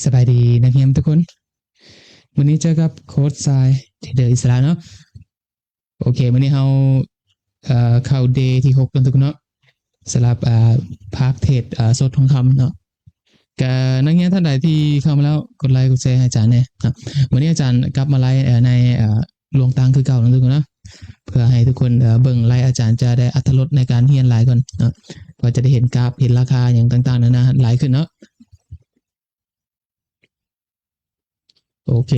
สบายดีนักเรียนทุกคนวันนี้เจอกับโค้ชทรายที่เดอะอิสระเนาะโอเควันนี้เราเข้าเดย์ที่6กันทุกคนเนาะสำหรับภาคเทศสดทองคำเนาะกับนักเรียนท่านใดที่เข้ามาแล้วกดไลค์กดแชร์ให้อาจารย์เนี่ยวันนี้อาจารย์กลับมาไลฟ์ในลวงตังคือเก่าทุกคนเนาะเพื่อให้ทุกคนเบิ่งไลฟ์อาจารย์จะได้อรรถรสในการเรียนหลายก่อนเนาะก็จะได้เห็นกราฟเห็นราคาอย่างต่างๆนานาหลายขึ้นเนาะโอเค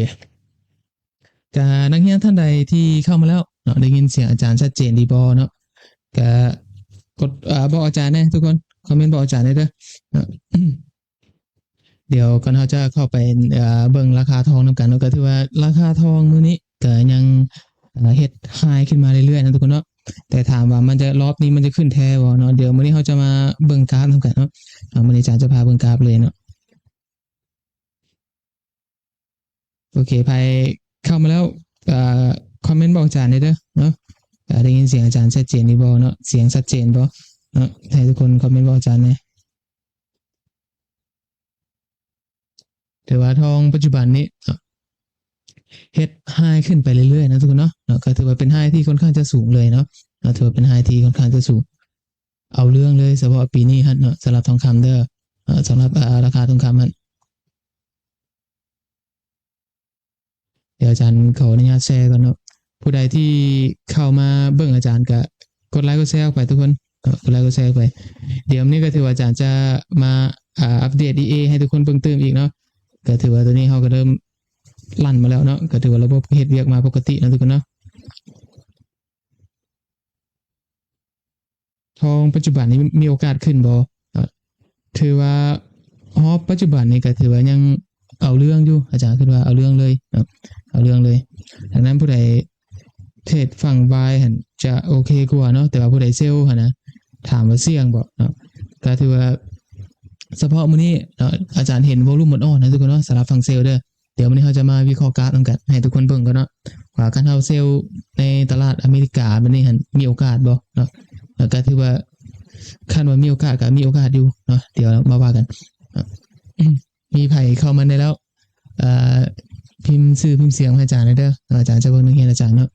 กับนักเรียนท่านใดที่เข้ามาแล้วเนาะได้ยินเสียงอาจารย์ชัดเจนดีบอเนาะกับกดบอกอาจารย์นะทุกคนคอมเมนต์บอกอาจารย์ได้เด้อเนาะ เดี๋ยวก่อนเราจะเข้าไปเบิ่งราคาทองนำกันเนาะก็ถือว่าราคาทองมื้อนี้ก็ยังเฮ็ดไฮขึ้นมาเรื่อยๆนะทุกคนเนาะแต่ถามว่ามันจะรอบนี้มันจะขึ้นแท้บ่เนาะเดี๋ยวมื้อนี้เราจะมาเบิ่งกราฟนำกันเนาะมื้อนี้อาจารย์จะพาเบิ่งกราฟเลยเนาะโอเคใครเข้ามาแล้วคอมเมนต์บอกอาจารย์ได้เด้อเนาะได้ยินเสียงอาจารย์ชัดเจนดีบ่เนาะเสียงชัดเจนบ่เนาะให้ทุกคนคอมเมนต์บอกอาจารย์นะถือว่าทองปัจจุบันนี้เฮ็ดไฮขึ้นไปเรื่อยๆนะทุกคนเนาะก็ถือว่าเป็นไฮที่ค่อนข้างจะสูงเลยเนาะถือว่าเป็นไฮที่ค่อนข้างจะสูงเอาเรื่องเลยเฉพาะปีนี้ฮะเนาะสำหรับทองคำเด้อสำหรับราคาทองคำฮะเดี๋ยวอาจารย์ขออนุญาตแชร์ก่อนเนาะผู้ใดที่เข้ามาเบิ่งอาจารย์ก็กดไลค์กดแชร์ไปทุกคนกดไลค์กดแชร์ไปเดี๋ยวนี้ก็ถือว่าอาจารย์จะมาอัปเดต EA ให้ทุกคนเพิ่มเติมอีกเนาะก็ถือว่าตัวนี้เขาก็เริ่มลั่นมาแล้วเนาะก็ถือว่าระบบเฮ็ดเวียกมาปกตินะทุกคนเนาะทองปัจจุบันนี้มีโอกาสขึ้นบ่ถือว่าปัจจุบันนี้ก็ถือว่ายังเอาเรื่องอยู่อาจารย์คิดว่าเอาเรื่องเลยเอาเรื่องเลยดังนั้นผู้ใดเทรดฝั่งบายหั่นจะโอเคกว่าเนาะแต่ว่าผู้ใดเซลล์หั่นนะถามว่าเสี่ยงบ่เนาะก็ถือว่าเฉพาะมื้อนี้เนาะอาจารย์เห็นวอลุ่มหมดอ้อนะทุกคนเนาะสำหรับฝั่งเซลล์เด้อเดี๋ยววันนี้เราจะมาวิเคราะห์กราฟนำกันให้ทุกคนเบิ่งกันเนาะว่าการเฮาเซลล์ในตลาดอเมริกาบัดนี้หั่นมีโอกาสบ่เนาะแล้วก็ถือว่าคันว่ามีโอกาสก็มีโอกาสอยู่เนาะเดี๋ยวมาว่ากันมีไผเข้ามาได้แล้วพิมพ์ชื่อพิมพ์เสียงให้อาจารย์ได้เด้ออาจารย์จะเบิ่งนักเรียนอาจารย์เนาะ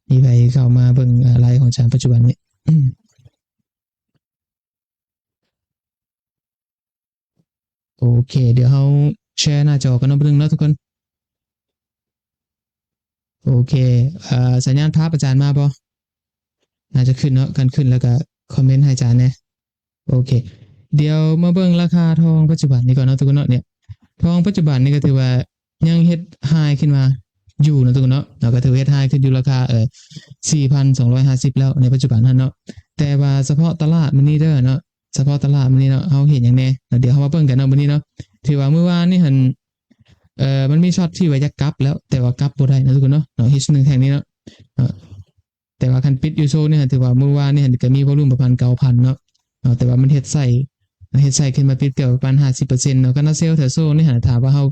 มีไผเข้ามาเบิ่งไลฟ์ของอาจารย์ปัจจุบันนี้โอเคเดี๋ยวเราแชร์หน้าจอกันเนาะเบิ่งเนาะทุกคนโอเคสัญญาณภาพอาจารย์มาบ่น่าจะขึ้นเนาะกันขึ้นแล้วก็คอมเมนต์ให้อาจารย์แน่โอเคเดี๋ยวมาเบิ่งราคาทองปัจจุบันนี้ก่อนเนาะทุกคนเนาะเนี่ยทองปัจจุบันนี้ก็ถือว่ายังเฮ็ดไฮขึ้นมาอยู่นะทุกคนเนาะก็ถือเฮ็ดไฮขึ้นอยู่ราคา4,250แล้วในปัจจุบันนั้นเนาะแต่ว่าเฉพาะตลาดมื้อนี้เด้อเนาะเฉพาะตลาดมื้อนี้เนาะเฮาเห็นหยังแน่เดี๋ยวเฮามาเบิ่งกันเนาะมื้อนี้เนาะถือว่าเมื่อวานนี่หั่นมันมีช็อตที่ว่าจะกลับแล้วแต่ว่ากลับบ่ได้นะทุกคนเนาะH1 แท่งนี้เนาะแต่ว่าคันปิดอยู่โซนนี่ถือว่าเมื่อวานนี่ก็มีวอลุ่มประมาณ 9,000 เนาะแต่ว่ามันเฮ็ดใส่ขึ้นมาปิดเกือบประมาณ 50% เนาะก็น่าเซลล์แถวโซนนี่ถามว่าเฮา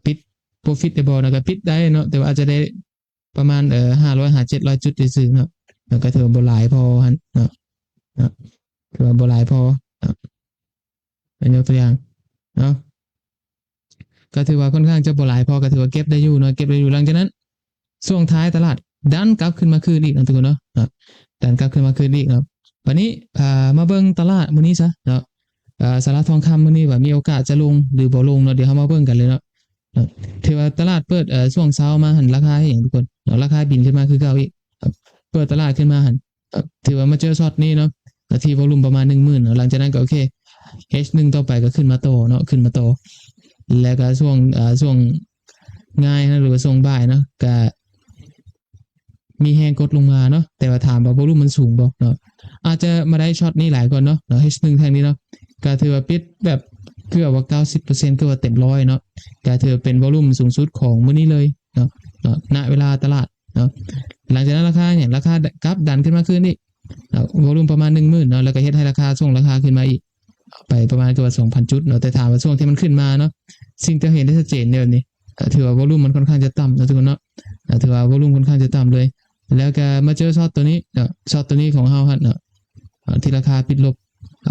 ปิด profit ได้บ่เนาะก็ปิดได้เนาะแต่ว่าอาจจะได้ประมาณ500 700จุดซื่อๆเนาะก็ถือว่าบ่หลายพอหั่นเนาะถือว่าบ่หลายพอเป็นยกตัวอย่างเนาะก็ถือว่าค่อนข้างจะบ่หลายพอก็ถือว่าเก็บได้อยู่เนาะเก็บได้อยู่หลังจากนั้นช่วงท้ายตลาดดันกลับขึ้นมาคืนอีกนะทุกคนเนาะดันกลับขึ้นมาคืนอีกเนาะวันนี้มาเบิ่งตลาดมื้อนี้ซะเนาะสหรัฐทองคำมื้อนี้ว่ามีโอกาสจะลงหรือบ่ลงเนาะเดี๋ยวเฮามาเบิ่งกันเลยเนาะถือว่าตลาดเปิดช่วงเช้ามาหันราคาให้อย่างทุกคนเนาะราคาบินขึ้นมาคือเก่าอีกเปิดตลาดขึ้นมาหันถือว่ามาเจอช็อตนี้เนาะที่วอลุ่มประมาณ 10,000 เนาะหลังจากนั้นก็โอเค H1 ต่อไปก็ขึ้นมาโตเนาะขึ้นมาโตแล้วก็ช่วงง่ายนะหรือว่าช่วงบ่ายเนาะก็มีแฮงกดลงมาเนาะแต่ว่าถามว่าวอลุ่มมันสูงบ่เนาะอาจจะมาได้ช็อตนี้หลายก่อนเนาะH1 แท่งนี้เนาะก็ถือว่าปิดแบบเกือบว่า 90% คือว่าเต็มร้อยเนาะก็ถือเป็นวอลุ่มสูงสุดของมื้อนี้เลยเนาะณเวลาตลาดเนาะหลังจากนั้นราคากลับดันขึ้นมาขึ้นอีกวอลุ่มประมาณ 10,000 เนาะแล้วก็เฮ็ดให้ราคาส่งราคาขึ้นมาอีกไปประมาณเกือบ 2,000 จุดเนาะแต่ถามว่าช่วงที่มันขึ้นมาเนาะสิ่งที่เห็นได้ชัดเจนเนี่ยนี้ถือว่าวอลุ่มมันค่อนข้างจะต่ำนะทุกคนเนาะถือว่าวอลุ่มค่อนข้างจะต่ำเลยแล้วก็มาเจอช็อตตัวนี้ช็อตตัวนี้ของเฮาฮะเนาะที่ราคาปิดลบ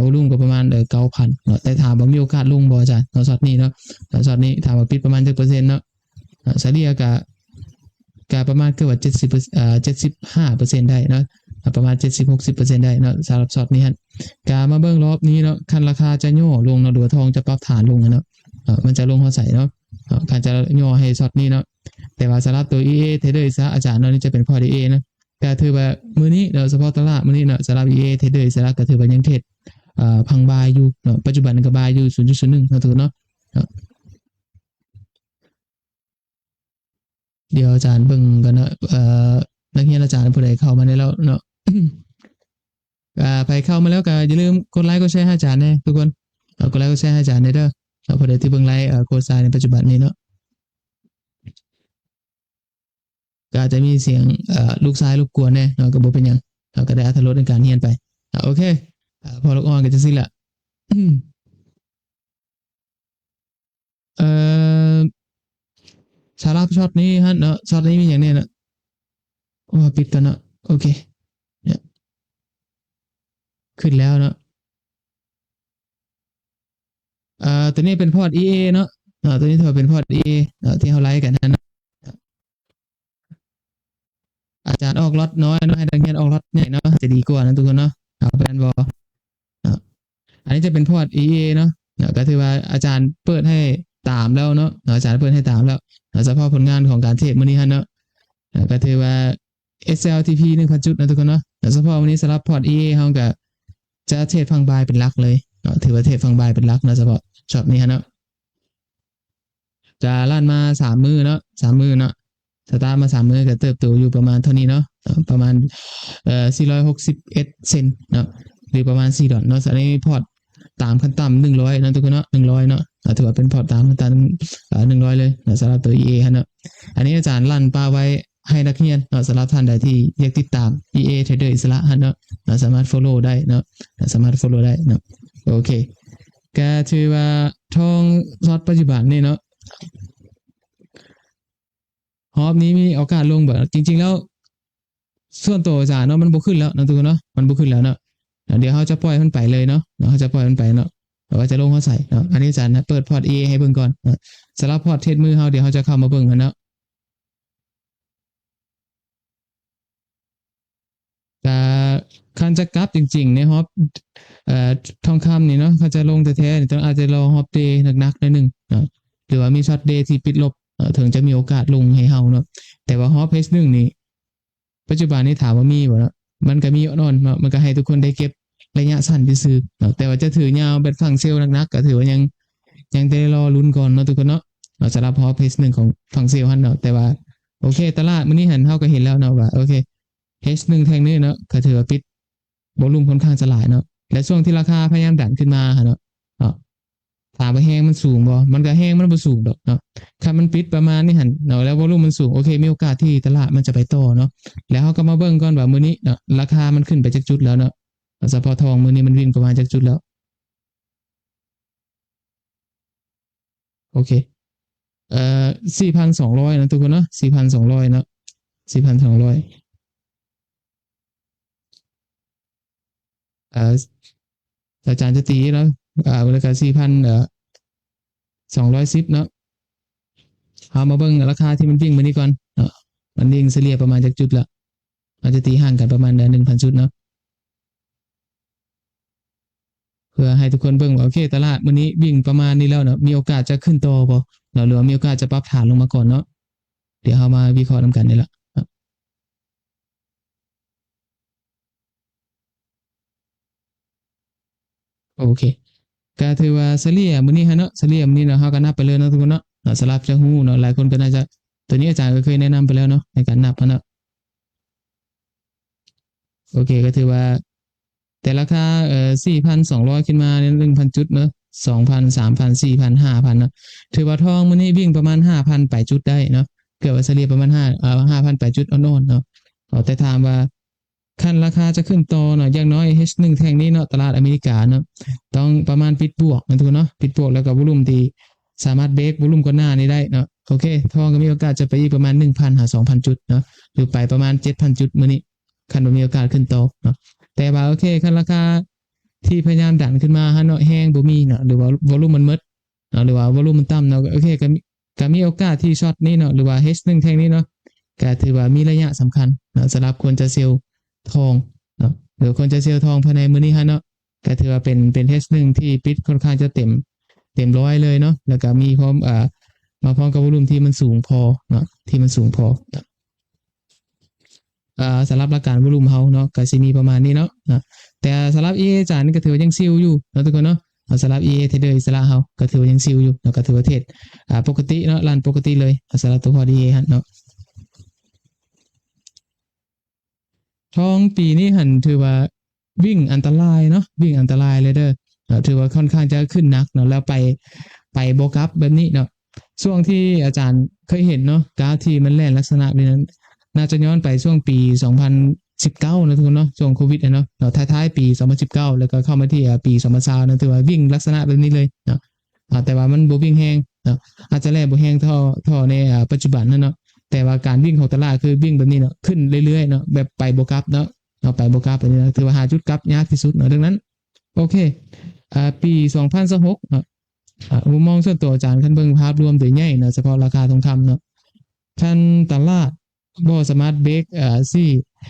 วอลุ่มก็ประมาณ9,000เนาะแต่ถามว่ามีโอกาสลงบ่อาจารย์เนาะช็อตนี้เนาะช็อตนี้ถามว่าปิดประมาณจักเปอร์เซ็นต์เนาะเฉลี่ยก็ประมาณเกือบว่า7075%ได้เนาะประมาณ70-60%ได้เนาะสำหรับช็อตนี้ฮะกามาเบิ่งรอบนี้เนาะคันราคาจะย่อลงเนาะหรือทองจะปรับฐานลงเนาะมันจะลงเท่าใส่เนาะการจะย่อให้ช็อตนี้เนาะแต่ว่าสำหรับตัว EA Trader ซะอาจารย์เนาะนี่จะเป็นพอร์ต EA นะก็ถือว่ามื้อนี้เนาะเฉพาะตลาดมื้อนี้เนาะสำหรับ EA Trader ซะก็ถือว่ายังเทรดพังบายอยู่เนาะปัจจุบันก็บายอยู่ 0.01 เนาะทุกเนาะเดี๋ยวอาจารย์เบิ่งกันเนาะนักเรียนอาจารย์ผู้ใดเข้ามาได้แล้วเนาะไปเข้ามาแล้วก็อย่าลืมกดไลค์กดแชร์ให้อาจารย์นะทุกคนกดไลค์กดแชร์ให้อาจารย์เด้อผู้ใดที่เบิ่งไลฟ์โค้ชในปัจจุบันนี้เนาะก็อาจจะมีเสียงลูกซ้ายรบกวนแน่เนาะก็บ่เป็นหยังก็ได้อรรถรสในการเรียนไปโอเคพอลูกอ่อนก็จะสิ้นละสาระช็อตนี้ฮะเนาะช็อตนี้มีอย่างนี้เนาะปิดกันเนาะโอเคเนี่ยขึ้นแล้วเนาะตัวนี้เป็นพอร์ต EA เนาะตัวนี้ถือว่าเป็นพอร์ต EA ที่เขาไลฟ์กันนะอาจารย์ออกล็อตน้อยเนาะให้นักเรียนออกล็อตใหญ่เนาะจะดีกว่านะทุกคนเนาะเป็นบออันนี้จะเป็นพอร์ต EA เนาะก็ถือว่าอาจารย์เปิดให้ตามแล้วเนาะอาจารย์เปิดให้ตามแล้วเฉพาะผลงานของการเทรดมื้อนี้ฮะเนาะก็ถือว่า SLTP 1,000 จุดนะทุกคนเนาะเฉพาะวันนี้สำหรับพอร์ต EA เขาก็จะเทรดฟังบายเป็นหลักเลยถือว่าเทรดฟังบายเป็นหลักนะเฉพาะช็อตนี้ฮะเนาะจะลั่นมา3มื้อเนาะ3มื้อเนาะสตาร์ทมา3มื้อก็เติบโตอยู่ประมาณเท่านี้เนาะประมาณ461เซนต์เนาะหรือประมาณ4ดอลเนาะอันนี้พอร์ตตามขั้นต่ำ100นะทุกคนเนาะ100เนาะถือว่าเป็นพอร์ตตามขั้นต่ำ100เลยนะสำหรับตัว EA ฮะเนาะอันนี้อาจารย์ลั่นปาไว้ให้นักเรียนสำหรับท่านใดที่อยากติดตาม EA Trader อิสระฮะเนาะสามารถ follow ได้เนาะสามารถ follow ได้เนาะโอเคก็ถือว่าทองช็อตปัจจุบันนี่เนาะฮอบนี้มีโอกาสลงแบบจริงๆแล้วส่วนตัวอาจารย์เนาะมันบ่ขึ้นแล้วนะทุกคนเนาะมันบ่ขึ้นแล้วเนาะเดี๋ยวเขาจะปล่อยมันไปเลยเนาะเขาจะปล่อยมันไปเนาะว่าจะลงเขาใส่เนาะอันนี้อาจารย์นะเปิดพอร์ต EA ให้เบิ่งก่อนสำหรับพอร์ตเทรดมือเขาเดี๋ยวเขาจะเข้ามาเบิ่งกันเนาะแต่คันจะกลับจริงๆในฮอบทองคำนี่เนาะเขาจะลงแท้ๆต้องอาจจะรอฮอบเดย์หนักๆหน่อยนึงเนาะหรือว่ามีช็อตเดย์ที่ปิดลบถึงจะมีโอกาสลงให้เฮาเนาะแต่ว่าฮอบเพจ1นี่ปัจจุบันนี้ถามว่ามีบ่เนาะมันก็มีอ่อนเนาะมันก็ให้ทุกคนได้เก็บระยะสั้นซื่อเนาะแต่ว่าจะถือยาวเป็นฝั่งเซลล์หนักๆก็ถือว่ายังได้รอลุ้นก่อนเนาะทุกคนเนาะสำหรับฮอบเพจ1ของฝั่งเซลล์หั่นเนาะแต่ว่าโอเคตลาดมื้อนี้หันเฮาก็เห็นแล้วเนาะว่าโอเค H1 แท่งนี้เนาะก็ถือว่าปิดวอลุ่มค่อนข้างจะหลายเนาะและช่วงที่ราคาพยายามดันขึ้นมาเนาะถามว่าแห้งมันสูงบ่มันก็แห้งมันบ่สูงดอกเนาะถ้ามันปิดประมาณนี้หั่นเนาะแล้ววอลุ่มมันสูงโอเคมีโอกาสที่ตลาดมันจะไปต่อเนาะแล้วเฮาก็มาเบิ่งก่อนว่ามื้อนี้เนาะราคามันขึ้นไปจักจุดแล้วเนาะเฉพาะทองมื้อนี้มันวิ่งประมาณจักจุดแล้วโอเค4,200นะทุกคนเนาะ4,200เนาะ4,200อาจารย์จะตีแล้วบริการ4,210เนาะเอามาเบิ่งราคาที่มันวิ่งมานี่ก่อนเนาะมันวิ่งเฉลี่ยประมาณจากจุดละอาจจะตีห่างกันประมาณ1,000 จุดเนาะเพื่อให้ทุกคนเบิ่งว่าโอเคตลาดมื้อนี้วิ่งประมาณนี้แล้วเนาะมีโอกาสจะขึ้นต่อบ่เนาะหรือว่ามีโอกาสจะปรับฐานลงมาก่อนเนาะเดี๋ยวเฮามาวิเคราะห์นำกันนี่แหละโอเคก็ถือว่าเฉลี่ยมื้อนี้ฮะเนาะเฉลี่ยมื้อนี้เนาะเฮาก็นับไปเลยเนาะทุกคนเนาะสำหรับจะฮู้เนาะหลายคนก็น่าจะตัวนี้อาจารย์ก็เคยแนะนำไปแล้วเนาะในการนับเนาะโอเคก็ถือว่าแต่ราคา4,200ขึ้นมาเนี่ย1,000 จุดเนาะ2,000 3,000 4,000 5,000เนาะถือว่าทองมื้อนี้วิ่งประมาณ 5,000 ไปจุดได้เนาะเกือบว่าเฉลี่ยประมาณ5,000 ไปจุดอ่อนๆเนาะแต่ถามว่าคันราคาจะขึ้นต่อเนาะอย่างน้อย H1 แท่งนี้เนาะตลาดอเมริกาเนาะต้องประมาณปิดบวกนะทุกคนเนาะปิดบวกแล้วก็วอลุ่มที่สามารถเบรกวอลุ่มก่อนหน้านี้ได้เนาะโอเคทองก็มีโอกาสจะไปอีกประมาณ 1,000 หา 2,000 จุดเนาะหรือไปประมาณ 7,000 จุดมื้อนี้คันบ่มีโอกาสขึ้นต่อเนาะแต่ว่าโอเคคันราคา ที่พยายามดันขึ้นมาฮะเนาะแห้งบ่มีเนาะหรือว่าวอลุ่มมันหมดเนาะหรือว่าวอลุ่มมันต่ำเนาะโอเคก็มีโอกาสที่ช็อตนี้เนาะหรือว่า H1 แท่งนี้เนาะก็ถือว่ามีระยะสำคัญเนาะสำหรับคนจะเซลล์ทองเนาะหรือคนจะเซลล์ทองภายในมื้อนี้ฮะเนาะก็ถือว่าเป็น H1 ที่ปิดค่อนข้างจะเต็มร้อยเลยเนาะแล้วก็มีพร้อมมาพร้อมกับวอลุ่มที่มันสูงพอเนาะที่มันสูงพอสำหรับหลักการวอลุ่มเฮาเนาะก็สิมีประมาณนี้เนาะแต่สำหรับ EA อาจารย์ก็ถือว่ายังซิลอยู่เนาะทุกคนเนาะสำหรับ EA เทรดเดอร์อิสระเฮาก็ถือว่ายังซิลอยู่แล้วก็ถือว่าเทรดปกติเนาะรันปกติเลยสำหรับตัวพอร์ต EA ฮะเนาะทองปีนี้หันถือว่าวิ่งอันตรายเนาะวิ่งอันตรายเลยเด้อถือว่าค่อนข้างจะขึ้นหนักเนาะแล้วไปโบกัฟแบบนี้เนาะช่วงที่อาจารย์เคยเห็นเนาะกราฟที่มันแล่นลักษณะแบบนั้นน่าจะย้อนไปช่วงปี2019นะทุกคนเนาะช่วงโควิดเนาะท้ายๆปี2019แล้วก็เข้ามาที่ปี2020นะถือว่าวิ่งลักษณะแบบนี้เลยเนาะแต่ว่ามันบ่วิ่งแฮงเนาะอาจจะแล่บ่แฮงเท่าในปัจจุบันนั่นเนาะแต่ว่าการวิ่งของตลาดคือวิ่งแบบนี้เนาะขึ้นเรื่อยๆเนาะแบบไปโบกัฟเนาะไปโบกัฟแบบนี้นะถือว่าหาจุดกลับยากที่สุดเนาะดังนั้นโอเคปี2026เนาะมุมมองส่วนตัวอาจารย์คันเบิ่งภาพรวมโดยใหญ่เนาะเฉพาะราคาทองคำเนาะคันตลาดบ่สามารถเบรก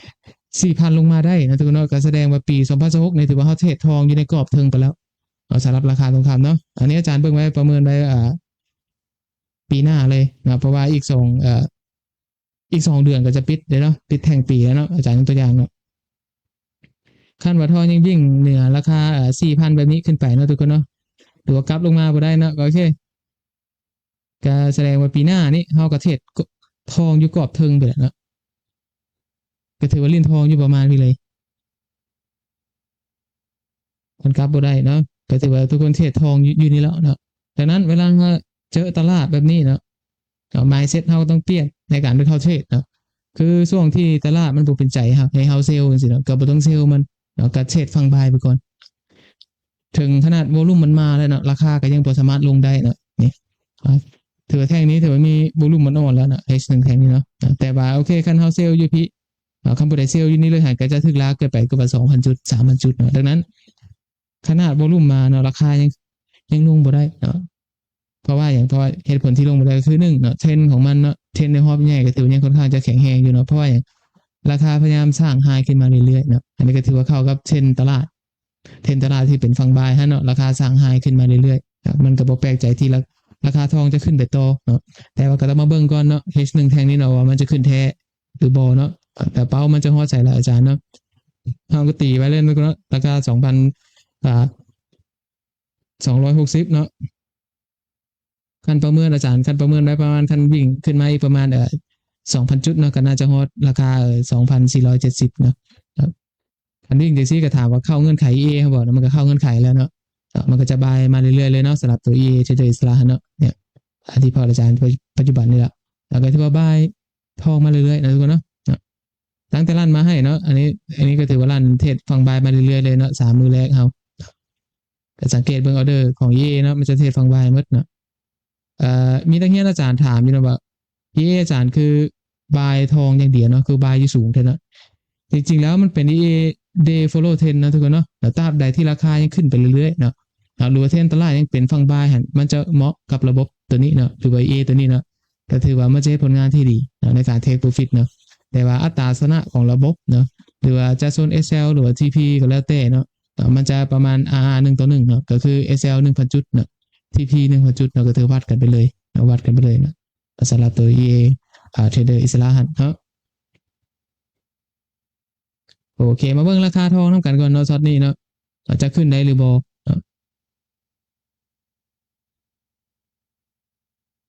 4,000 ลงมาได้นะทุกคนเนาะก็แสดงว่าปี2026นี่ถือว่าเฮาเทรดทองอยู่ในกรอบเทิงไปแล้วสำหรับราคาทองคำเนาะอันนี้อาจารย์เบิ่งไว้ประเมินไว้ปีหน้าเลยนะเพราะว่าอีก2 เดือนก็จะปิดเนาะปิดแท่งปีแล้วเนาะอาจารย์ยกตัวอย่างเนาะคันว่าทองยังวิ่งเหนือราคา4,000 แบบนี้ขึ้นไปเนาะทุกคนเนาะหรือว่ากลับลงมาบ่ได้เนาะโอเคก็แสดงว่าปีหน้านี้เฮาก็เทรดทองอยู่กรอบเทิงไปแล้วเนาะก็ถือว่าลิ้นทองอยู่ประมาณนี้เลยมันกลับบ่ได้เนาะก็ถือว่าทุกคนเทรดทองอยู่นี่แล้วเนาะดังนั้นเวลาเจอตลาดแบบนี้เนาะmindset เฮาต้องเปลี่ยนในการไปเข้าเทรดเนาะคือช่วงที่ตลาดมันบ่เป็นใจครับให้เฮาเซลล์จังซี่เนาะก็บ่ต้องเซลล์มันเนาะก็เทรดฝั่งบายไปก่อนถึงขนาดวอลุ่มมันมาแล้วเนาะราคาก็ยังบ่สามารถลงได้เนาะนี่ถือว่าแท่งนี้ถือว่ามีวอลุ่มมันอ่อนแล้วเนาะ H1 แท่งนี้เนาะแต่ว่าโอเคคันเฮาเซลล์อยู่พี่คันบ่ได้เซลล์อยู่นี่เลยหันก็จะถึกลาเกินไปก็ว่า 2,000 จุด 3,000 จุดเนาะดังนั้นขนาดวอลุ่มมาเนาะราคายังลงบ่ได้เนาะเพราะว่าเหตุผลที่ลงบ่ได้คือ1เนาะเทรนด์ของมันเนาะเทรนด์ในรอบใหญ่ก็ถือว่ายังค่อนข้างจะแข็งแรงอยู่เนาะเพราะว่าราคาพยายามสร้างไฮขึ้นมาเรื่อยๆเนาะอันนี้ก็ถือว่าเข้ากับเทรนด์ตลาดที่เป็นฝั่งบายฮะเนาะราคาสร้างไฮขึ้นมาเรื่อยๆมันก็บ่แปลกใจที่ราคาทองจะขึ้นไปต่อเนาะแต่ว่าก็ต้องมาเบิ่งก่อนเนาะ H1 แท่งนี้เนาะว่ามันจะขึ้นแท้หรือบ่เนาะแต่เป้ามันจะฮอดใส่แล้วอาจารย์เนาะเฮาก็ตีไว้เล่นเนาะราคา2,260เนาะคันประเมินอาจารย์คันประเมินไว้ประมาณคันวิ่งขึ้นมาอีกประมาณ2,000 จุดเนาะก็น่าจะฮอดราคา2,470เนาะคันวิ่งจังซี่ก็ถามว่าเข้าเงื่อนไข EA ครับบ่มันก็เข้าเงื่อนไขแล้วเนาะมันก็จะบายมาเรื่อยๆเลยเนาะสำหรับตัว EA เฉยๆอิสระเนาะเนี่ยที่พออาจารย์ปัจจุบันนี่แหละแล้วก็ถือว่าบายทองมาเรื่อยๆนะทุกคนเนาะตั้งแต่ลั่นมาให้เนาะอันนี้ก็ถือว่าลั่นเทรดฝั่งบายมาเรื่อยๆเลยเนาะ3 มือแรกเฮาก็สังเกตเบิ่งออเดอร์ของ EA เนาะมันจะเทรดฝั่งบายหมดเนาะมีนักเรียนอาจารย์ถามอยู่นะว่า EA อาจารย์คือบายทองอย่างเดียวเนาะคือบายอยู่สูงเท่านั้นจริงๆแล้วมันเป็น EA day follow trend นะทุกคนเนาะแล้วตราบใดที่ราคายังขึ้นไปเรื่อยๆเนาะหรือว่าเทรนตลาดยังเป็นฝั่งบายหันมันจะเหมาะกับระบบตัวนี้เนาะหรือว่า EA ตัวนี้เนาะก็ถือว่ามันจะให้ผลงานที่ดีในการ take profit เนาะแต่ว่าอัตราชนะของระบบเนาะหรือว่าจะโซน SL หรือว่า TP ก็แล้วแต่เนาะมันจะประมาณ R 1:1เนาะก็คือ SL 1,000 จุดเนาะ TP 1,000 จุดเนาะก็ถือวัดกันไปเลยวัดกันไปเลยนะสำหรับตัว EA เทรดเดอร์อิสระหันเนาะโอเคมาเบิ่งราคาทองนำกันก่อนเนาะช็อตนี้เนาะจะขึ้นได้หรือบ่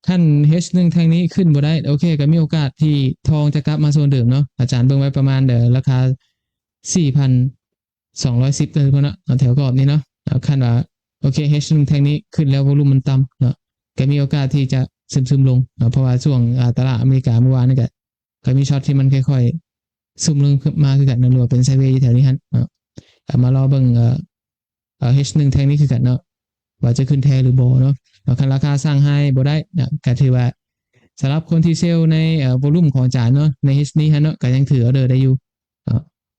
ท่าน H1 แท่งนี้ขึ้นบ่ได้โอเคก็มีโอกาสที่ทองจะกลับมาโซนเดิมเนาะอาจารย์เบิ่งไว้ประมาณราคา 4,210 เลยพุ่นเนาะแถวกรอบนี้เนาะคันว่าโอเค H1 แท่งนี้ขึ้นแล้ววอลุ่มมันต่ำเนาะก็มีโอกาสที่จะซึมๆลงเพราะว่าช่วงตลาดอเมริกาเมื่อวานนี่ก็มีช็อตที่มันค่อยๆซึมลงมาคือกันเนาะหรือว่าเป็นไซด์เวย์แถวนี้หั่นมารอเบิ่งH1 แท่งนี้คือกันเนาะว่าจะขึ้นแท้หรือบ่เนาะคันราคาสร้างไฮบ่ได้ก็ถือว่าสำหรับคนที่เซลในวอลุ่มของอาจารย์เนาะใน H นี้ฮะเนาะก็ยังถือออเดอร์ได้อยู่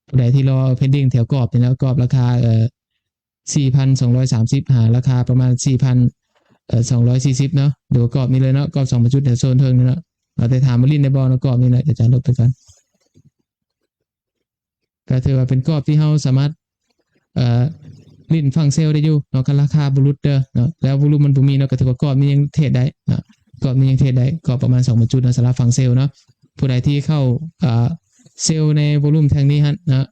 ผู้ใดที่รอเพนดิ้งแถวกรอบนี่แล้วกรอบราคา 4,230หาราคาประมาณ4,240เนาะดูกรอบนี้เลยเนาะกรอบ2จุดเดี๋ยวโซนเทิงนี่เนาะเราจะถามมาลิ้นในบอลกรอบนี้นะจะลบไปกันก็ถือว่าเป็นกรอบที่เราสามารถลิ้นฟังเซลได้อยู่เนาะกันราคาบุรุษเด้อเนาะแล้ววอลุ่มมันบ่มีเนาะก็ถือว่ากรอบนี้ยังเทรดได้เนาะกรอบนี้ยังเทรดได้กรอบประมาณ2จุดนะสำหรับฟังเซลเนาะผู้ใดที่เข้าเซลในวอลุ่มแทงนี้ฮะนะ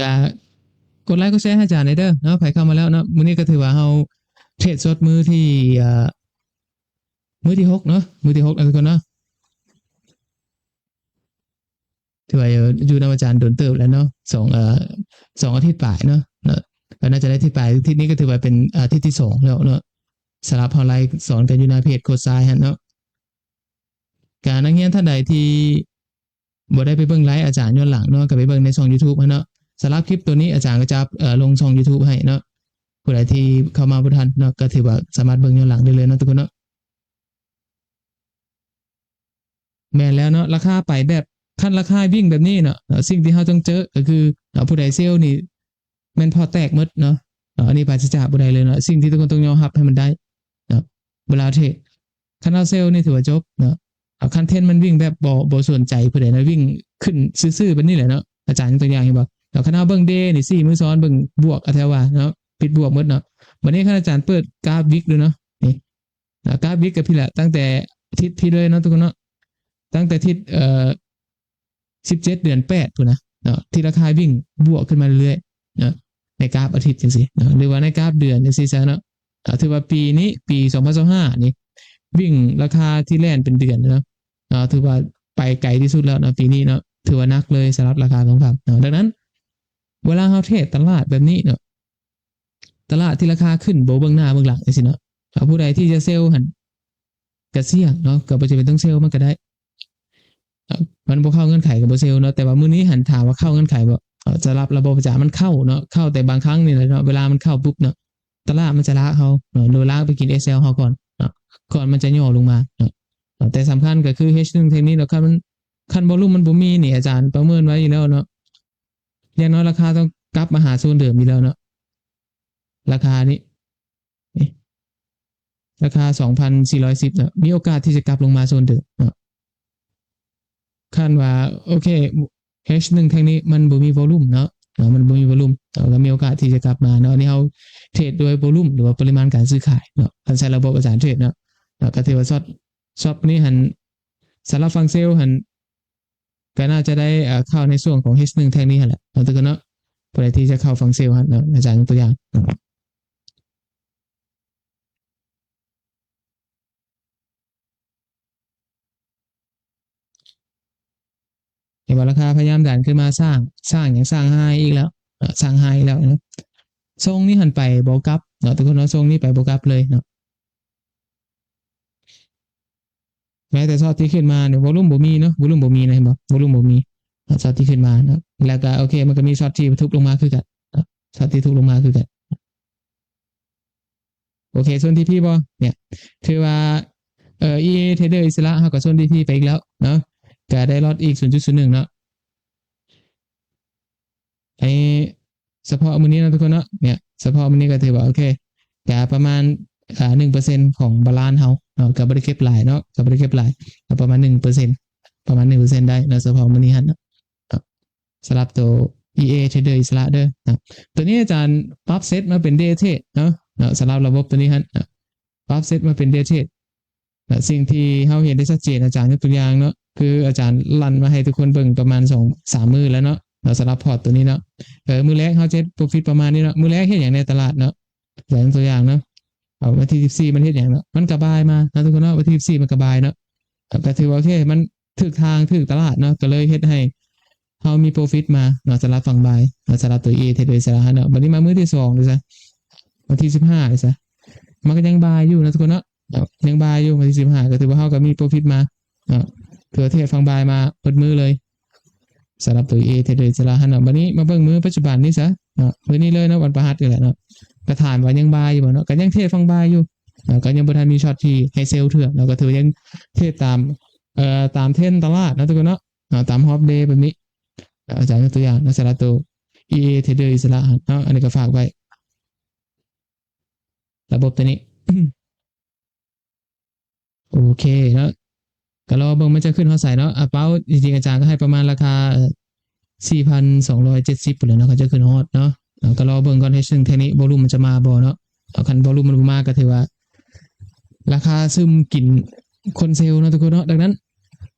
ก็กดไลค์กดแชร์ให้อาจารย์เด้อเนาะใครเข้ามาแล้วเนาะมื้อนี้ก็ถือว่าเราเทรดสดมือที่มือที่6เนาะมือที่6แล้วทุกคนเนาะถือว่าอยู่นำอาจารย์โดนเติบแล้วเนาะ2อาทิตย์ปลายเนาะก็น่าจะได้ที่ปลายอาทิตย์นี้ก็ถือว่าเป็นอาทิตย์ที่2แล้วเนาะสำหรับออนไลน์สอนกันอยู่ในเพจโคดทรายฮะเนาะการนักเรียนท่านใดที่บ่ได้ไปเบิ่งไลฟ์อาจารย์ย้อนหลังเนาะก็ไปเบิ่งในช่อง YouTube ฮะเนาะสำหรับคลิปตัวนี้อาจารย์ก็จะลงช่อง YouTube ให้เนาะผู้ใดที่เข้ามาบ่ทันเนาะก็ถือว่าสามารถเบิ่งย้อนหลังได้เลยเนาะทุกคนเนาะแม่นแล้วเนาะราคาไปแบบขั้นราคาวิ่งแบบนี้เนาะสิ่งที่เราต้องเจอก็คือผู้ใดเซลล์นี่แม่นพอแตกหมดเนาะอันนี้ปราศจากผู้ใดเลยเนาะสิ่งที่ทุกคนต้องยอมรับให้มันได้เนาะเวลาเทรดคันเอาเซลล์นี่ถือว่าจบเนาะคันเทนมันวิ่งแบบบ่สนใจผู้ใดนะวิ่งขึ้นซื่อๆแบบนี้แหละเนาะอาจารย์ยกตัวอย่างให้บ่คันเอาเบิ่งเดย์นี่4มื้อซ้อนเบิ่งบวกแถวว่าเนาะปิดบวกหมดเนาะวันนี้คันอาจารย์เปิดกราฟวิกดูเนาะนี่กราฟวิกกับพี่ละตั้งแต่อาทิตย์ที่เลยเนาะทุกคนเนาะตั้งแต่อาทิตย์17เดือน8พุ่นนะเนาะที่ราคาวิ่งบวกขึ้นมาเรื่อยๆเนาะในกราฟอาทิตย์จังซี่เนาะหรือว่าในกราฟเดือนจังซี่ซะเนาะถือว่าปีนี้ปี2025นี่วิ่งราคาที่แล่นเป็นเดือนเนาะถือว่าไปไกลที่สุดแล้วเนาะปีนี้เนาะถือว่านักเลยสำหรับราคาทองคำเนาะดังนั้นเวลาเฮาเทรดตลาดแบบนี้เนาะตลาดที่ราคาขึ้นบ่เบิ่งหน้าเบิ่งหลังจังซี่เนาะผู้ใดที่จะเซลล์หั่นก็เสี่ยงเนาะก็บ่จำเป็นต้องเซลล์มันก็ได้มันบ่เข้าเงื่อนไขกับบ่เซลล์เนาะแต่ว่ามื้อนี้หันถามว่าเข้าเงื่อนไขบ่จะรับระบบประจามันเข้าเนาะเข้าแต่บางครั้งนี่แหละเนาะเวลามันเข้าปุ๊บเนาะตลาดมันจะลากเฮาเนาะโดยลากไปกิน SL เฮาก่อนเนาะก่อนมันจะย่อลงมาเนาะแต่สำคัญก็คือ H1 เทคนิคเนาะคันวอลุ่มมันบ่มีนี่อาจารย์ประเมินไว้อยู่แล้วเนาะอย่างน้อยราคาต้องกลับมาหาโซนเดิมอยู่แล้วเนาะราคานี้ราคา 2,410 เนาะมีโอกาสที่จะกลับลงมาโซนเดิมเนาะคาดว่าโอเค H1 แท่งนี้มันบ่มีวอลุ่มเนาะมันบ่มีวอลุ่มก็มีโอกาสที่จะกลับมาเนาะอันนี้เฮาเทรดโดยวอลุ่มหรือว่าปริมาณการซื้อขายเนาะใช้ระบบอาจารย์เทรดเนาะก็ถือว่าช็อตนี้หันสำหรับฟังเซลหันก็น่าจะได้เข้าในส่วนของ H1 แท่งนี้หั่นแหละเนาะทุกคนเนาะผู้ใดที่จะเข้าฟังเซลหันเนาะอาจารย์ยกตัวอย่างเห็นว่าราคาพยายามดันขึ้นมาสร้างอย่างสร้างไฮอีกแล้วสร้างไฮแล้วนะทรงนี้หันไปโบกับเนาะทุกคนเนาะทรงนี้ไปโบกับเลยเนาะแม้แต่ช็อตที่ขึ้นมาเนี่ยวอลุ่มบ่มีเนาะวอลุ่มบ่มีนะเห็นบ่วอลุ่มบ่มีช็อตที่ขึ้นมาเนาะแล้วก็โอเคมันก็มีช็อตที่ทุบลงมาคือกันช็อตที่ทุบลงมาคือกันโอเคส่วนที่พี่บ่เนี่ยถือว่าEA Trader อิสระเฮาก็ส่วนที่พี่ไปอีกแล้วเนาะก็ได้ลดอีก 0.01 เนาะไอ้เฉพาะมื้อนี้นะทุกคนเนาะเนี่ยเฉพาะมื้อนี้ก็ถือว่าโอเคก็ประมาณ1% ของบาลานซ์เฮาเนาะก็บ่ได้เก็บหลายเนาะก็บ่ได้เก็บหลายก็ประมาณ 1% ประมาณ 1% ได้เนาะเฉพาะมื้อนี้หั่นเนาะสำหรับตัว EA Trader อิสระเด้อนะตัวนี้อาจารย์ปรับเซตมาเป็น Day Trade เนาะสำหรับระบบตัวนี้หั่นปรับเซตมาเป็น Day Trade สิ่งที่เฮาเห็นได้ชัดเจนอาจารย์ยกตัวอย่างเนาะคืออาจารย์ลั่นมาให้ทุกคนเบิ่งประมาณ 2-3 มื้อแล้วเนาะสำหรับพอร์ตตัวนี้เนาะมื้อแรกเฮาเจ็ด profit ประมาณนี้เนาะมื้อแรกเฮ็ดหยังในตลาดเนาะอย่างตัวอย่างเนาะวันที่14มันเฮ็ดหยังเนาะมันก็บายมานะทุกคนเนาะวันที่14มันก็บายเนาะก็ถือว่าโอเคมันถูกทางถูกตลาดเนาะก็เลยเฮ็ดให้เฮามี profit มาเนาะสำหรับฝั่งบายสำหรับตัว A เทรดโดยสารเนาะวันนี้มามื้อที่2ดูซะวันที่15ดูซะมันก็ยังบายอยู่นะทุกคนเนาะยังบายอยู่วันที่15ก็ถือว่าเฮาก็มี profit มาเถือเทรดฝั่งบายมาเปิดมือเลยสำหรับตัว A เทรดโดยสารเนาะวันนี้มาเบิ่งมื้อปัจจุบันนี้ซะมื้อนี้เลยเนาะวันพฤหัสนี่แหละเนาะก็ถามว่ายังบายอยู่บ่เนาะก็ยังเทรดฝั่งบายอยู่ก็ยังบ่ทันมีช็อตที่ให้เซลล์เถื่อแล้วก็ถือยังเทรดตาม ตามเทรนด์ตลาดนะทุกคนเนาะตามฮอปเดย์แบบนี้อาจารย์ยกตัวอย่างนะสำหรับตัว EA Trader อิสระเนาะอันนี้ก็ฝากไว้ระบบตัวนี้ โอเคแล้วก็รอเบิ่งมันจะขึ้นเท่าไหร่เนาะเป้าจริงๆอาจารย์ก็ให้ประมาณราคา4,270เลยเนาะเขาจะขึ้นฮอตเนาะก็รอเบิ่งก่อนให้ซึ่งเทคนิควอลุ่มมันจะมาบ่เนาะคันวอลุ่มมันบ่มาก็ถือว่าราคาซึมกินคนเซลล์เนาะทุกคนเนาะดังนั้น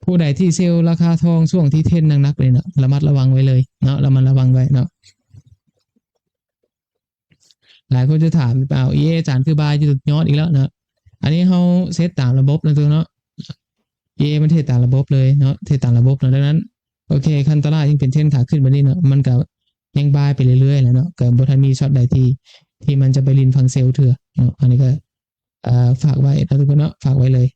ผู้ใดที่เซลล์ราคาทองช่วงที่เทรนหนักๆเลยเนาะระมัดระวังไว้เลยเนาะระมัดระวังไว้เนาะหลายคนจะถามเปล่าอาจารย์คือบายจุดยอดอีกแล้วเนาะอันนี้เขาเซตตามระบบนะตัวเนาะมันเทตามระบบเลยเนาะเทตามระบบเนาะดังนั้นโอเคคันตลาดยังเป็นเช่นขาขึ้นแบบนี้เนาะมันก็ยังบายไปเรื่อยๆแหละเนาะก็บ่ทันมีช็อตใดที่มันจะไปลินฟังเซลล์เถื่อเนาะอันนี้ก็ฝากไว้นะทุกคนเนาะฝากไว้เลย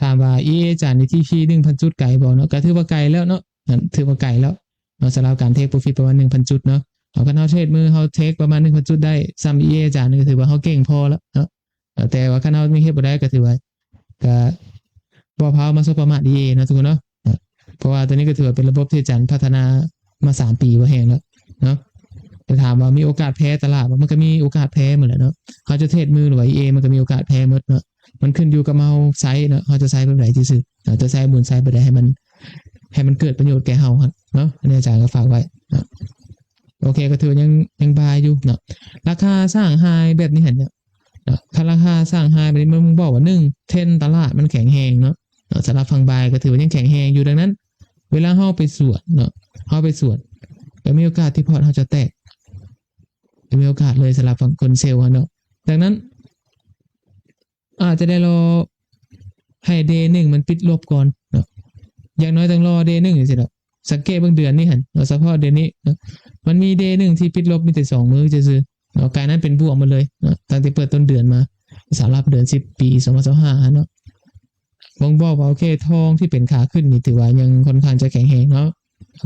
ถามว่าอาจารย์ในที่ที่1,000 จุดไกลบ่เนาะก็ถือว่าไกลแล้วเนาะถือว่าไกลแล้วเนาะสำหรับการเทคโปรฟิตประมาณ 1,000 จุดเนาะเอากันเฮาเทรดมือเฮาเทคประมาณ 1,000 จุดได้ซ้ำอาจารย์นี่ก็ถือว่าเฮาเก่งพอแล้วเนาะแต่ว่าคันเฮาไม่เฮ็ดบ่ได้ก็ถือว่าก็บ่พามาซบประมาทนะทุกคนเนาะเพราะว่าตัวนี้ก็ถือว่าเป็นระบบที่อาจารย์พัฒนามา3ปีบ่แฮงแล้วเนาะจะถามว่ามีโอกาสแพ้ตลาดมันก็มีโอกาสแพ้หมดแหละเนาะเขาจะเทรดมือหรือว่ามันก็มีโอกาสแพ้หมดเนาะมันขึ้นอยู่กับเฮาไซส์เนาะเฮาจะไซส์แบบไหนซื่อๆจะไซส์บนไซส์ไปได้ให้มันเกิดประโยชน์แก่เฮาครับเนาะอันนี้อาจารย์ก็ฝากไว้นะโอเคก็ถือยังบายอยู่เนาะราคาสร้างไฮแบบนี้เห็นเนี่ยถ้าราคาสร้างไฮแบบนี้มันบอกว่า1เทรนตลาดมันแข็งแรงเนาะสำหรับฝั่งบายก็ถือว่ายังแข็งแรงอยู่ดังนั้นเวลาเฮาไปสวนเนาะเฮาไปสวนก็มีโอกาสที่พอร์ตเฮาจะแตกมีโอกาสเลยสำหรับฝั่งคนเซลล์เนาะดังนั้นอาจจะได้รอให้เดย์1มันปิดลบก่อนเนาะอย่างน้อยต้องรอเดย์1สิเนาะสังเกตบางเดือนนี่หั่นเฉพาะเดือนนี้มันมีเดย์1ที่ปิดลบมีแต่2มื้อซื่อๆเนาะกลายนั้นเป็นบวกหมดเลยเนาะตั้งแต่เปิดต้นเดือนมาสำหรับเดือน10ปี2025เนาะบ่งบอกว่าโอเคทองที่เป็นขาขึ้นนี่ถือว่ายังค่อนข้างจะแข็งแรงเนาะ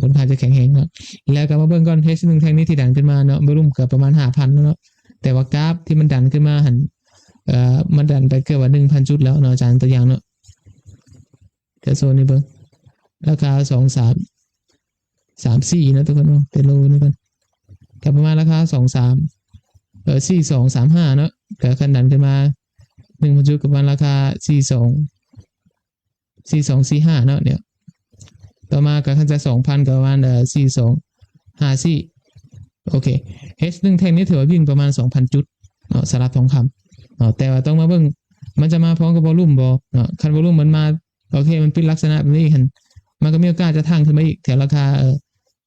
ค่อนข้างจะแข็งแรงเนาะแล้วก็มาเบิ่งก่อน H1 แท่งนี้ที่ดันขึ้นมาเนาะบ่รุ่มเกือบประมาณ 5,000 เนาะแต่ว่ากราฟที่มันดันขึ้นมาหั่นมันดันไปเกือบว่า 1,000 จุดแล้วเนาะอาจารย์ตัวอย่างเนาะจะโซนนี้เบิ่งราคา2 3 3 4นะทุกคนเนาะเป็นโลนี่กันกับประมาณราคา2 3 4 2 3 5เนาะก็คันดันขึ้นมา1,000 จุดกับประมาณราคา4 2 4 2 4 5เนาะเนี่ยต่อมาก็คันจะ 2,000 กับประมาณ4 2 5 4โอเค H1 แท่งนี้ถือว่าวิ่งประมาณ 2,000 จุดเนาะสำหรับทองคำแต่ว่าต้องมาเบิ่งมันจะมาพร้อมกับวอลุ่มบ่คันวอลุ่มมันมาโอเคมันเป็นลักษณะแบบนี้คันมันก็มีโอกาสจะทั้งขึ้นมาอีกแถวราคา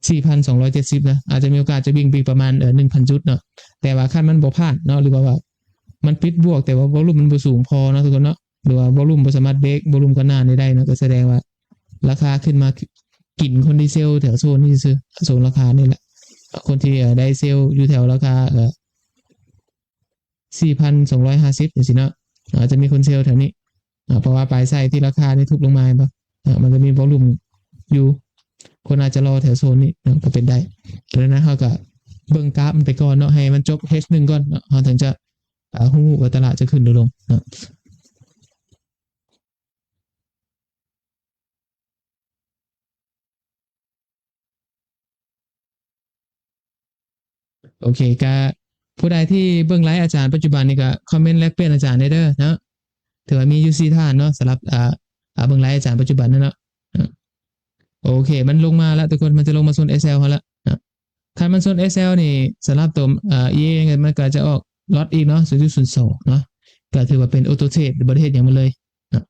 4,270นะอาจจะมีโอกาสจะวิ่งไปประมาณ1,000 จุดเนาะแต่ว่าคันมันบ่พลาดเนาะหรือว่ามันปิดบวกแต่ว่าวอลุ่มมันบ่สูงพอเนาะทุกคนเนาะหรือว่าวอลุ่มบ่สามารถเบรกวอลุ่มก็นานได้เนาะก็แสดงว่าราคาขึ้นมากินคนที่เซลล์แถวโซนนี้ซื่อโซนราคานี่แหละคนที่ได้เซลล์อยู่แถวราคา4,250จังซี่เนาะอาจจะมีคนเซลล์แถวนี้เพราะว่าปลายไส้ที่ราคานี่ทุบลงมาบ่มันจะมีวอลุ่มอยู่คนอาจจะรอแถวโซนนี้ก็เป็นได้ดังนั้นเฮาก็เบิ่งกราฟมันไปก่อนเนาะให้มันจบ H1 ก่อนเนาะเฮาถึงจะฮู้ว่าตลาดจะขึ้นหรือลงเนาะโอเคก็ผู้ใดที่เบิ่งไลฟ์อาจารย์ปัจจุบันนี้ก็คอมเมนต์แลกเปลี่ยนอาจารย์ได้เด้อเนาะถือว่ามีอยู่4ท่านเนาะสำหรับเบิ่งไลฟ์อาจารย์ปัจจุบันนั่นเนาะโอเคมันลงมาแล้วทุกคนมันจะลงมาโซน SL เฮาแล้วคันมันโซน SL นี่สำหรับตัวEA มันก็จะออกล็อตอีกเนาะ 0.02 เนาะก็ถือว่าเป็นออโตเทรดประเทศอย่างมันเลยนะ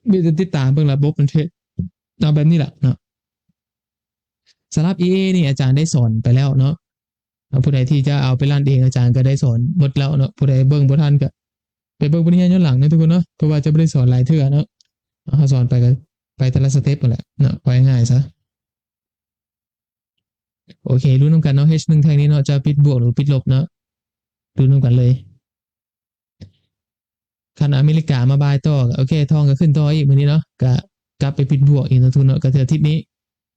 มีแต่ติดตามเบิ่งระบบมันเทรดเอาแบบนี้แหละเนาะสำหรับ EA นี่อาจารย์ได้สอนไปแล้วเนาะผู้ใดที่จะเอาไปลั่นเองอาจารย์ก็ได้สอนหมดแล้วเนาะผู้ใดเบิ่งบ่ทันก็ไปเบิ่งบทเรียนย้อนหลังนะทุกคนเนาะเพราะว่าจะบ่ได้สอนหลายเทื่อเนาะสอนไปก็ไปแต่ละสเต็ปนั่นแหละเนาะไปง่ายซะโอเครู้นำกันเนาะ H1 แท่งนี้เนาะจะปิดบวกหรือปิดลบเนาะรู้นำกันเลยคันอเมริกามาบายต่อโอเคทองก็ขึ้นต่ออีกมื้อนี้เนาะก็กลับไปปิดบวกอีกนะทุกเนาะก็เทื่ออาทิตย์นี้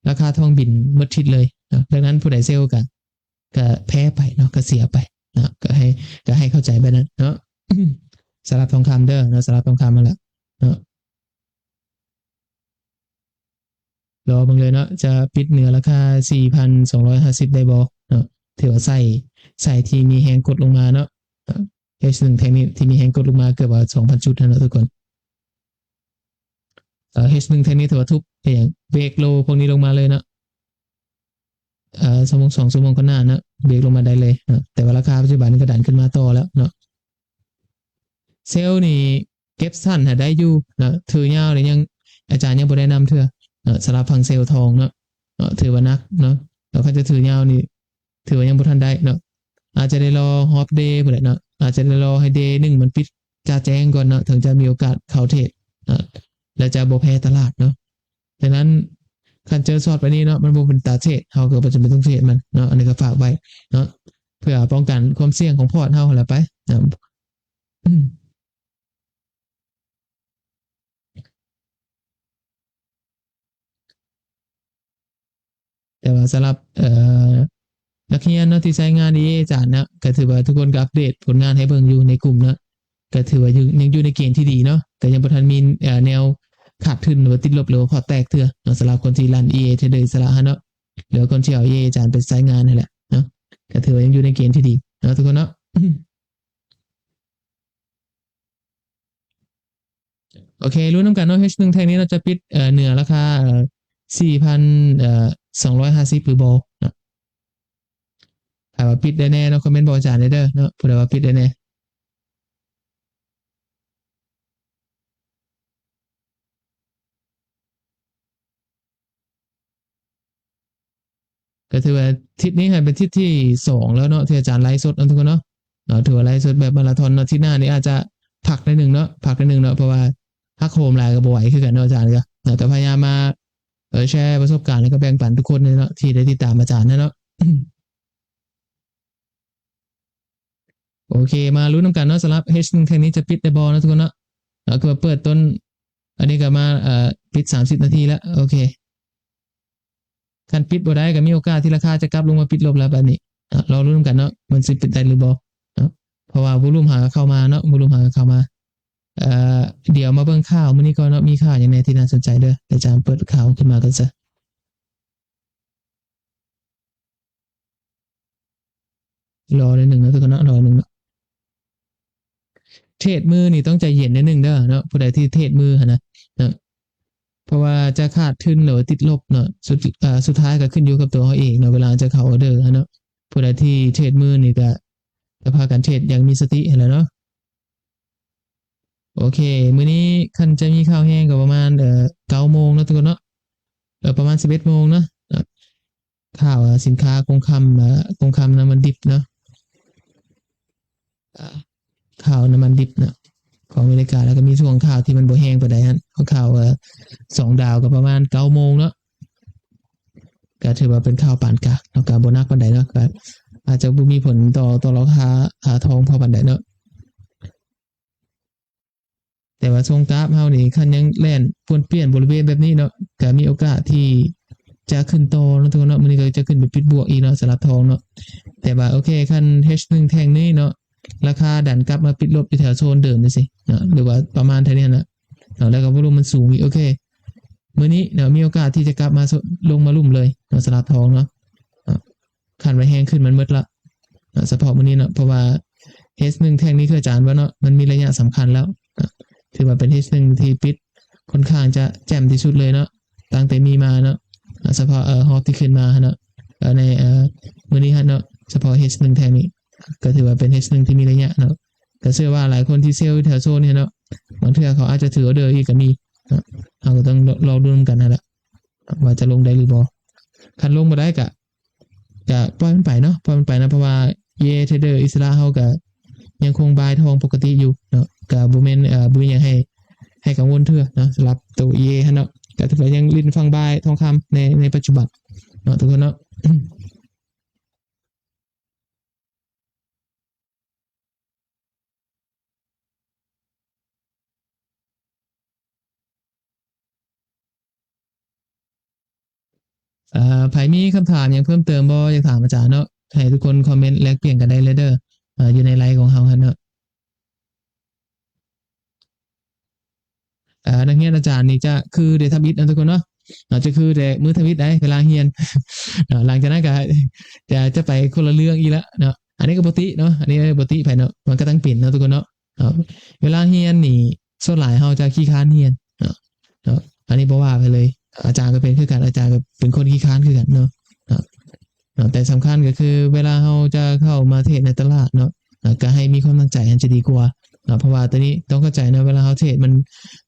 ราคาทองบินหมดทิศเลยเนาะดังนั้นผู้ใดเซลล์ก็แพ้ไปเนาะก็เสียไปนะก็ให้เข้าใจแบบนั้นเนาะ สลับทองคำเด้อเนาะสลับทองคำมาแล้วเนาะรอเบิ่งเลยเนาะจะปิดเหนือราคา4,250ได้บ่เนาะถือว่าใส่ที่มีแฮงกดลงมาเนาะH1 แท่งนี้ที่มีแฮงกดลงมาเกือบว่า 2,000 จุดนะทุกคนH1 แท่งนี้ถือว่าทุบอย่างเบรกโลพวกนี้ลงมาเลยเนาะ2 ชั่วโมงก็น่านะเบรกลงมาได้เลยเนาะแต่ว่าราคาปัจจุบันก็ดันขึ้นมาต่อแล้วเนาะเซลล์นี่เก็บสั้นได้อยู่นะถือยาวเลยยังอาจารย์ยังบ่ได้นำเถื่อสำหรับฟังเซลล์ทองเนาะถือว่านักเนาะแล้วเขาจะถือยาวนี่ถือว่ายังบ่ทันได้เนาะอาจจะได้รอฮอปเดย์พุ่นแหละเนาะอาจจะได้รอให้เดย์หนึ่งมันปิดจะแจ้งก่อนเนาะถึงจะมีโอกาสเข้าเทรดและจะบ่แพ้ตลาดเนาะดังนั้นคันเจอซอดไปนี้เนาะมันบ่เป็นตาเทรดเฮาก็บ่จำเป็นต้องเทรดมันเนาะอันนี้ก็ฝากไว้เนาะเพื่อป้องกันความเสี่ยงของพอร์ตเฮาหั่นแหละไปนะแต่ว่าสำหรับนักเรียนเนาะที่ใช้งาน EA อาจารย์เนาะก็ถือว่าทุกคนก็อัปเดตผลงานให้เบิ่งอยู่ในกลุ่มเนาะก็ถือว่ายังอยู่ในเกณฑ์ที่ดีเนาะแต่ยังบ่ทันมีแนวขาดทุนหรือว่าติดลบหรือว่าพอร์ตแตกเทื่อเนาะสำหรับคนที่รัน EA เทรดเดอร์อิสระเนาะหรือคนที่เอา EA อาจารย์ไปใช้งานนั่นแหละเนาะก็ถือว่ายังอยู่ในเกณฑ์ที่ดีเนาะทุกคนเนาะโอเครู้นำกันเนาะ H1 แท่งนี้เราจะปิดเหนือราคา4,250หรือบ่เนาะถ้าว่าปิดได้แน่เนาะคอมเมนต์บอกอาจารย์ได้เด้อเนาะผู้ใดว่าปิดได้แน่ ก็ถือว่าทิศนี้เป็นทิศที่2แล้วเนาะที่อาจารย์ไลฟ์สดนะทุกคนเนาะถือว่าไลฟ์สดแบบมาราธอนเนาะที่หน้านี้อาจจะพักได้หนึ่งเนาะพักได้หนึ่งเนาะเพราะว่าฮักโฮมไลน์ก็บ่ไหวคือกันเนาะอาจารย์ก็แต่พยายามมาแชร์ประสบการณ์แล้วก็แบ่งปันทุกคนเนาะที่ได้ติดตามอาจารย์นะเนาะโอเคมาลุ้นน้ำกันเนาะสำหรับ H1 แท่งนี้จะปิดได้บอลนะทุกคนเนาะก็เปิดต้นอันนี้ก็มาปิด30นาทีแล้วโอเคการปิดบ่ได้ก็มีโอกาสที่ราคาจะกลับลงมาปิดลบแล้วแบบนี้เราลุ้นกันเนาะมันสิปิดได้หรือบ่เพราะว่าวอลุ่มหาเข้ามาเนาะวอลุ่มหาเข้ามาเอ่อเดี๋ยวมาเบิ่งข่าวมื้อนี้ก่อนเนาะมีข่าวอย่างไรที่น่าสนใจเด้อเดี๋ยวจะเปิดข่าวขึ้นมากันซะรอนิดนึงนะทุกคนเนาะรอนึงเนาะเทรดมือนี่ต้องใจเย็นนิดนึงเด้อเนาะผู้ใดที่เทรดมือนะเนาะเพราะว่าจะขาดทุนหรือติดลบเนาะสุดท้ายก็ขึ้นอยู่กับตัวเขาเองเนาะเวลาจะเข้าออเดอร์เนาะผู้ใดที่เทรดมือนี่ก็พากันเทรดอย่างมีสติเห็นแล้วเนาะโอเคมื้อนี้คันจะมีข่าวแห้งก็ประมาณ9 โมงเนาะทุกคนเนาะประมาณ11 โมงเนาะข่าวสินค้าคงคำน้ำมันดิบเนาะข่าวน้ำมันดิบเนาะของอเมริกาแล้วก็มีช่วงข่าวที่มันบ่แห้งปานใดฮะข่าว2 ดาวก็ประมาณ9 โมงเนาะก็ถือว่าเป็นข่าวปานกลางเนาะก็บ่หนักปานใดเนาะก็อาจจะบ่มีผลต่อราคาทองพอปานใดเนาะแต่ว่าทรงกราฟเฮานี่คันยังแล่นป้วนเปี้ยนบริเวณแบบนี้เนาะก็มีโอกาสที่จะขึ้นต่อเนาะทุกคนเนาะมื้อนี้ก็จะขึ้นไปปิดบวกอีกเนาะสำหรับทองเนาะแต่ว่าโอเคคัน H1 แท่งนี้เนาะราคาดันกลับมาปิดลบอยู่แถวโซนเดิมจังซี่เนาะหรือว่าประมาณเท่านี้นะแล้วก็วอลุ่มมันสูงอีกโอเคมื้อนี้เนาะมีโอกาสที่จะกลับมาลงมาลุ่มเลยเนาะสำหรับทองเนาะคันไว้แห้งขึ้นมันหมดละเฉพาะมื้อนี้เนาะเพราะว่า H1 แท่งนี้คืออาจารย์ว่าเนาะมันมีระยะสำคัญแล้วถือว่าเป็น H1 ที่ปิดค่อนข้างจะแจ่มที่สุดเลยเนาะตั้งแต่มีมาเนาะเฉพาะฮอบที่ขึ้นมาเนาะในมื้อนี้ฮะเนาะเฉพาะ H1 แท่งนี้ก็ถือว่าเป็น H1 ที่มีระยะเนาะก็เชื่อว่าหลายคนที่เซลล์แถวโซนนี้เนาะบางเทื่อเขาอาจจะถือออเดอร์อีกก็มีเราก็ต้องรอดูกันนั่นแหละว่าจะลงได้หรือบ่คันลงบ่ได้ก็ปล่อยมันไปเนาะปล่อยมันไปนะเพราะว่าเยเทรดเดอร์อิสระเฮาก็ยังคงบายทองปกติอยู่เนาะก็บ่แม่นบ่มีหยังให้กังวลเทื่อเนาะสำหรับตัวเยฮะเนาะก็ถือว่ายังลิ้นฟังบายทองคำในปัจจุบันเนาะทุกคนเนาะ ไผมีคำถามหยังเพิ่มเติมบ่อยากถามอาจารย์เนาะให้ทุกคนคอมเมนต์แลกเปลี่ยนกันได้เลยเด้ออยู่ในไลฟ์ของเฮาหั่นเนาะนักเรียนอาจารย์นี่จะคือได้ทำอิฐนะทุกคนเนาะจะคือแต่มื้อทำอิฐได้เวลาเรียนหลังจากนั้นก็จะไปคนละเรื่องอีกแล้วเนาะอันนี้ก็ปกติเนาะอันนี้ปกติไผเนาะมันก็ต้องเป็นเนาะทุกคนเนาะเวลาเรียนนี่ส่วนหลายเฮาจะขี้ค้านเรียนเนาะอันนี้บ่ว่าไปเลยอาจารย์ก็เป็นคือกันอาจารย์ก็เป็นคนขี้ค้านคือกันเนาะแต่สำคัญก็คือเวลาเราจะเข้ามาเทรดในตลาดเนาะก็ให้มีความตั้งใจอันจะดีกว่าเพราะว่าตอนนี้ต้องเข้าใจนะเวลาเราเทรดมัน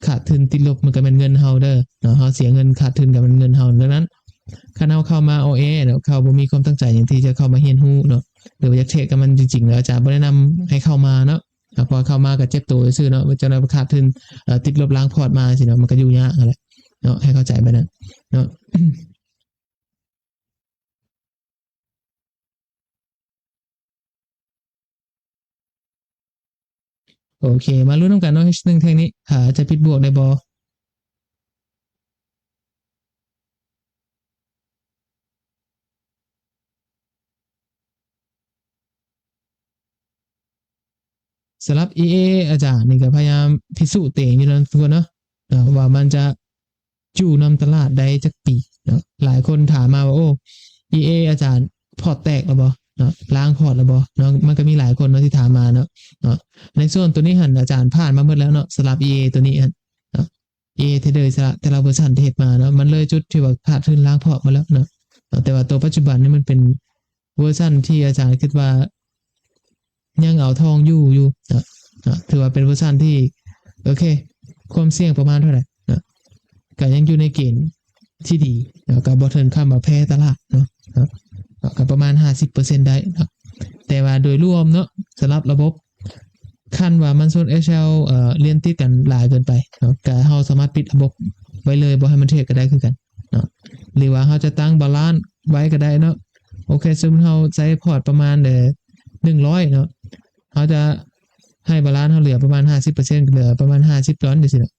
ขาดทุนติดลบมันก็เป็นเงินเฮาเด้อเฮาเสียเงินขาดทุนกับมันเงินเฮาดังนั้นคันเฮาเข้ามา OA เนาะเขาบ่มีความตั้งใจอย่างที่จะเข้ามาเรียนรู้เนาะหรือว่าอยากเทรดกับมันจริงๆแล้วอาจารย์บ่แนะนำให้เข้ามาเนาะพอเข้ามาก็เจ็บตัวซื่อเนาะจะได้ขาดทุนติดลบล้างพอร์ตมาสิเนาะมันก็อยู่ยากนั่นแหละเนาะให้เข้าใจแบบนั้นเนาะโอเคมาลุ้นนำกันเนาะ H1 แท่งนี้จะปิดบวกได้บ่สำหรับ EA อาจารย์นี่ก็พยายามพิสูจน์ตัวเองอยู่นะทุกคนเนาะว่ามันจะจู่นำตลาดได้จักปีเนาะหลายคนถามมาว่าโอ้ EA อาจารย์พอร์ตแตกแล้วบ่เนาะล้างพอร์ตแล้วบ่เนาะมันก็มีหลายคนเนาะที่ถามมาเนาะในส่วนตัวนี้หันอาจารย์ผ่านมาหมดแล้วเนาะสำหรับ EA ตัวนี้หันเนาะ EA เทรดเดอร์แต่ละเวอร์ชันที่เฮ็ดมาเนาะมันเลยจุดที่ว่าขาดทุนล้างพอร์ตมาแล้วเนาะแต่ว่าตัวปัจจุบันนี่มันเป็นเวอร์ชันที่อาจารย์คิดว่ายังเอาทองอยู่เนาะถือว่าเป็นเวอร์ชันที่โอเคความเสี่ยงประมาณเท่าไหร่นะก็ยังอยู่ในเกณฑ์ที่ดีนะกับบอทเทิลข้ามมาแพ้ตลาดเนาะก็ประมาณ 50% ได้นะแต่ว่าโดยรวมเนาะสำหรับระบบขั้นว่ามันโซน SL เรียนติดกันหลายเกินไปเนาะก็เฮาสามารถปิดระบบไว้เลยบ่ให้มันเทรดก็ได้คือกันเนาะหรือว่าเฮาจะตั้งบาลานซ์ไว้ก็ได้เนาะโอเคสมมุติเฮาใช้พอร์ตประมาณ100เนาะเฮาจะให้บาลานซ์เขาเหลือประมาณ 50% เหลือประมาณ50ดอลลาร์จังซี่นะ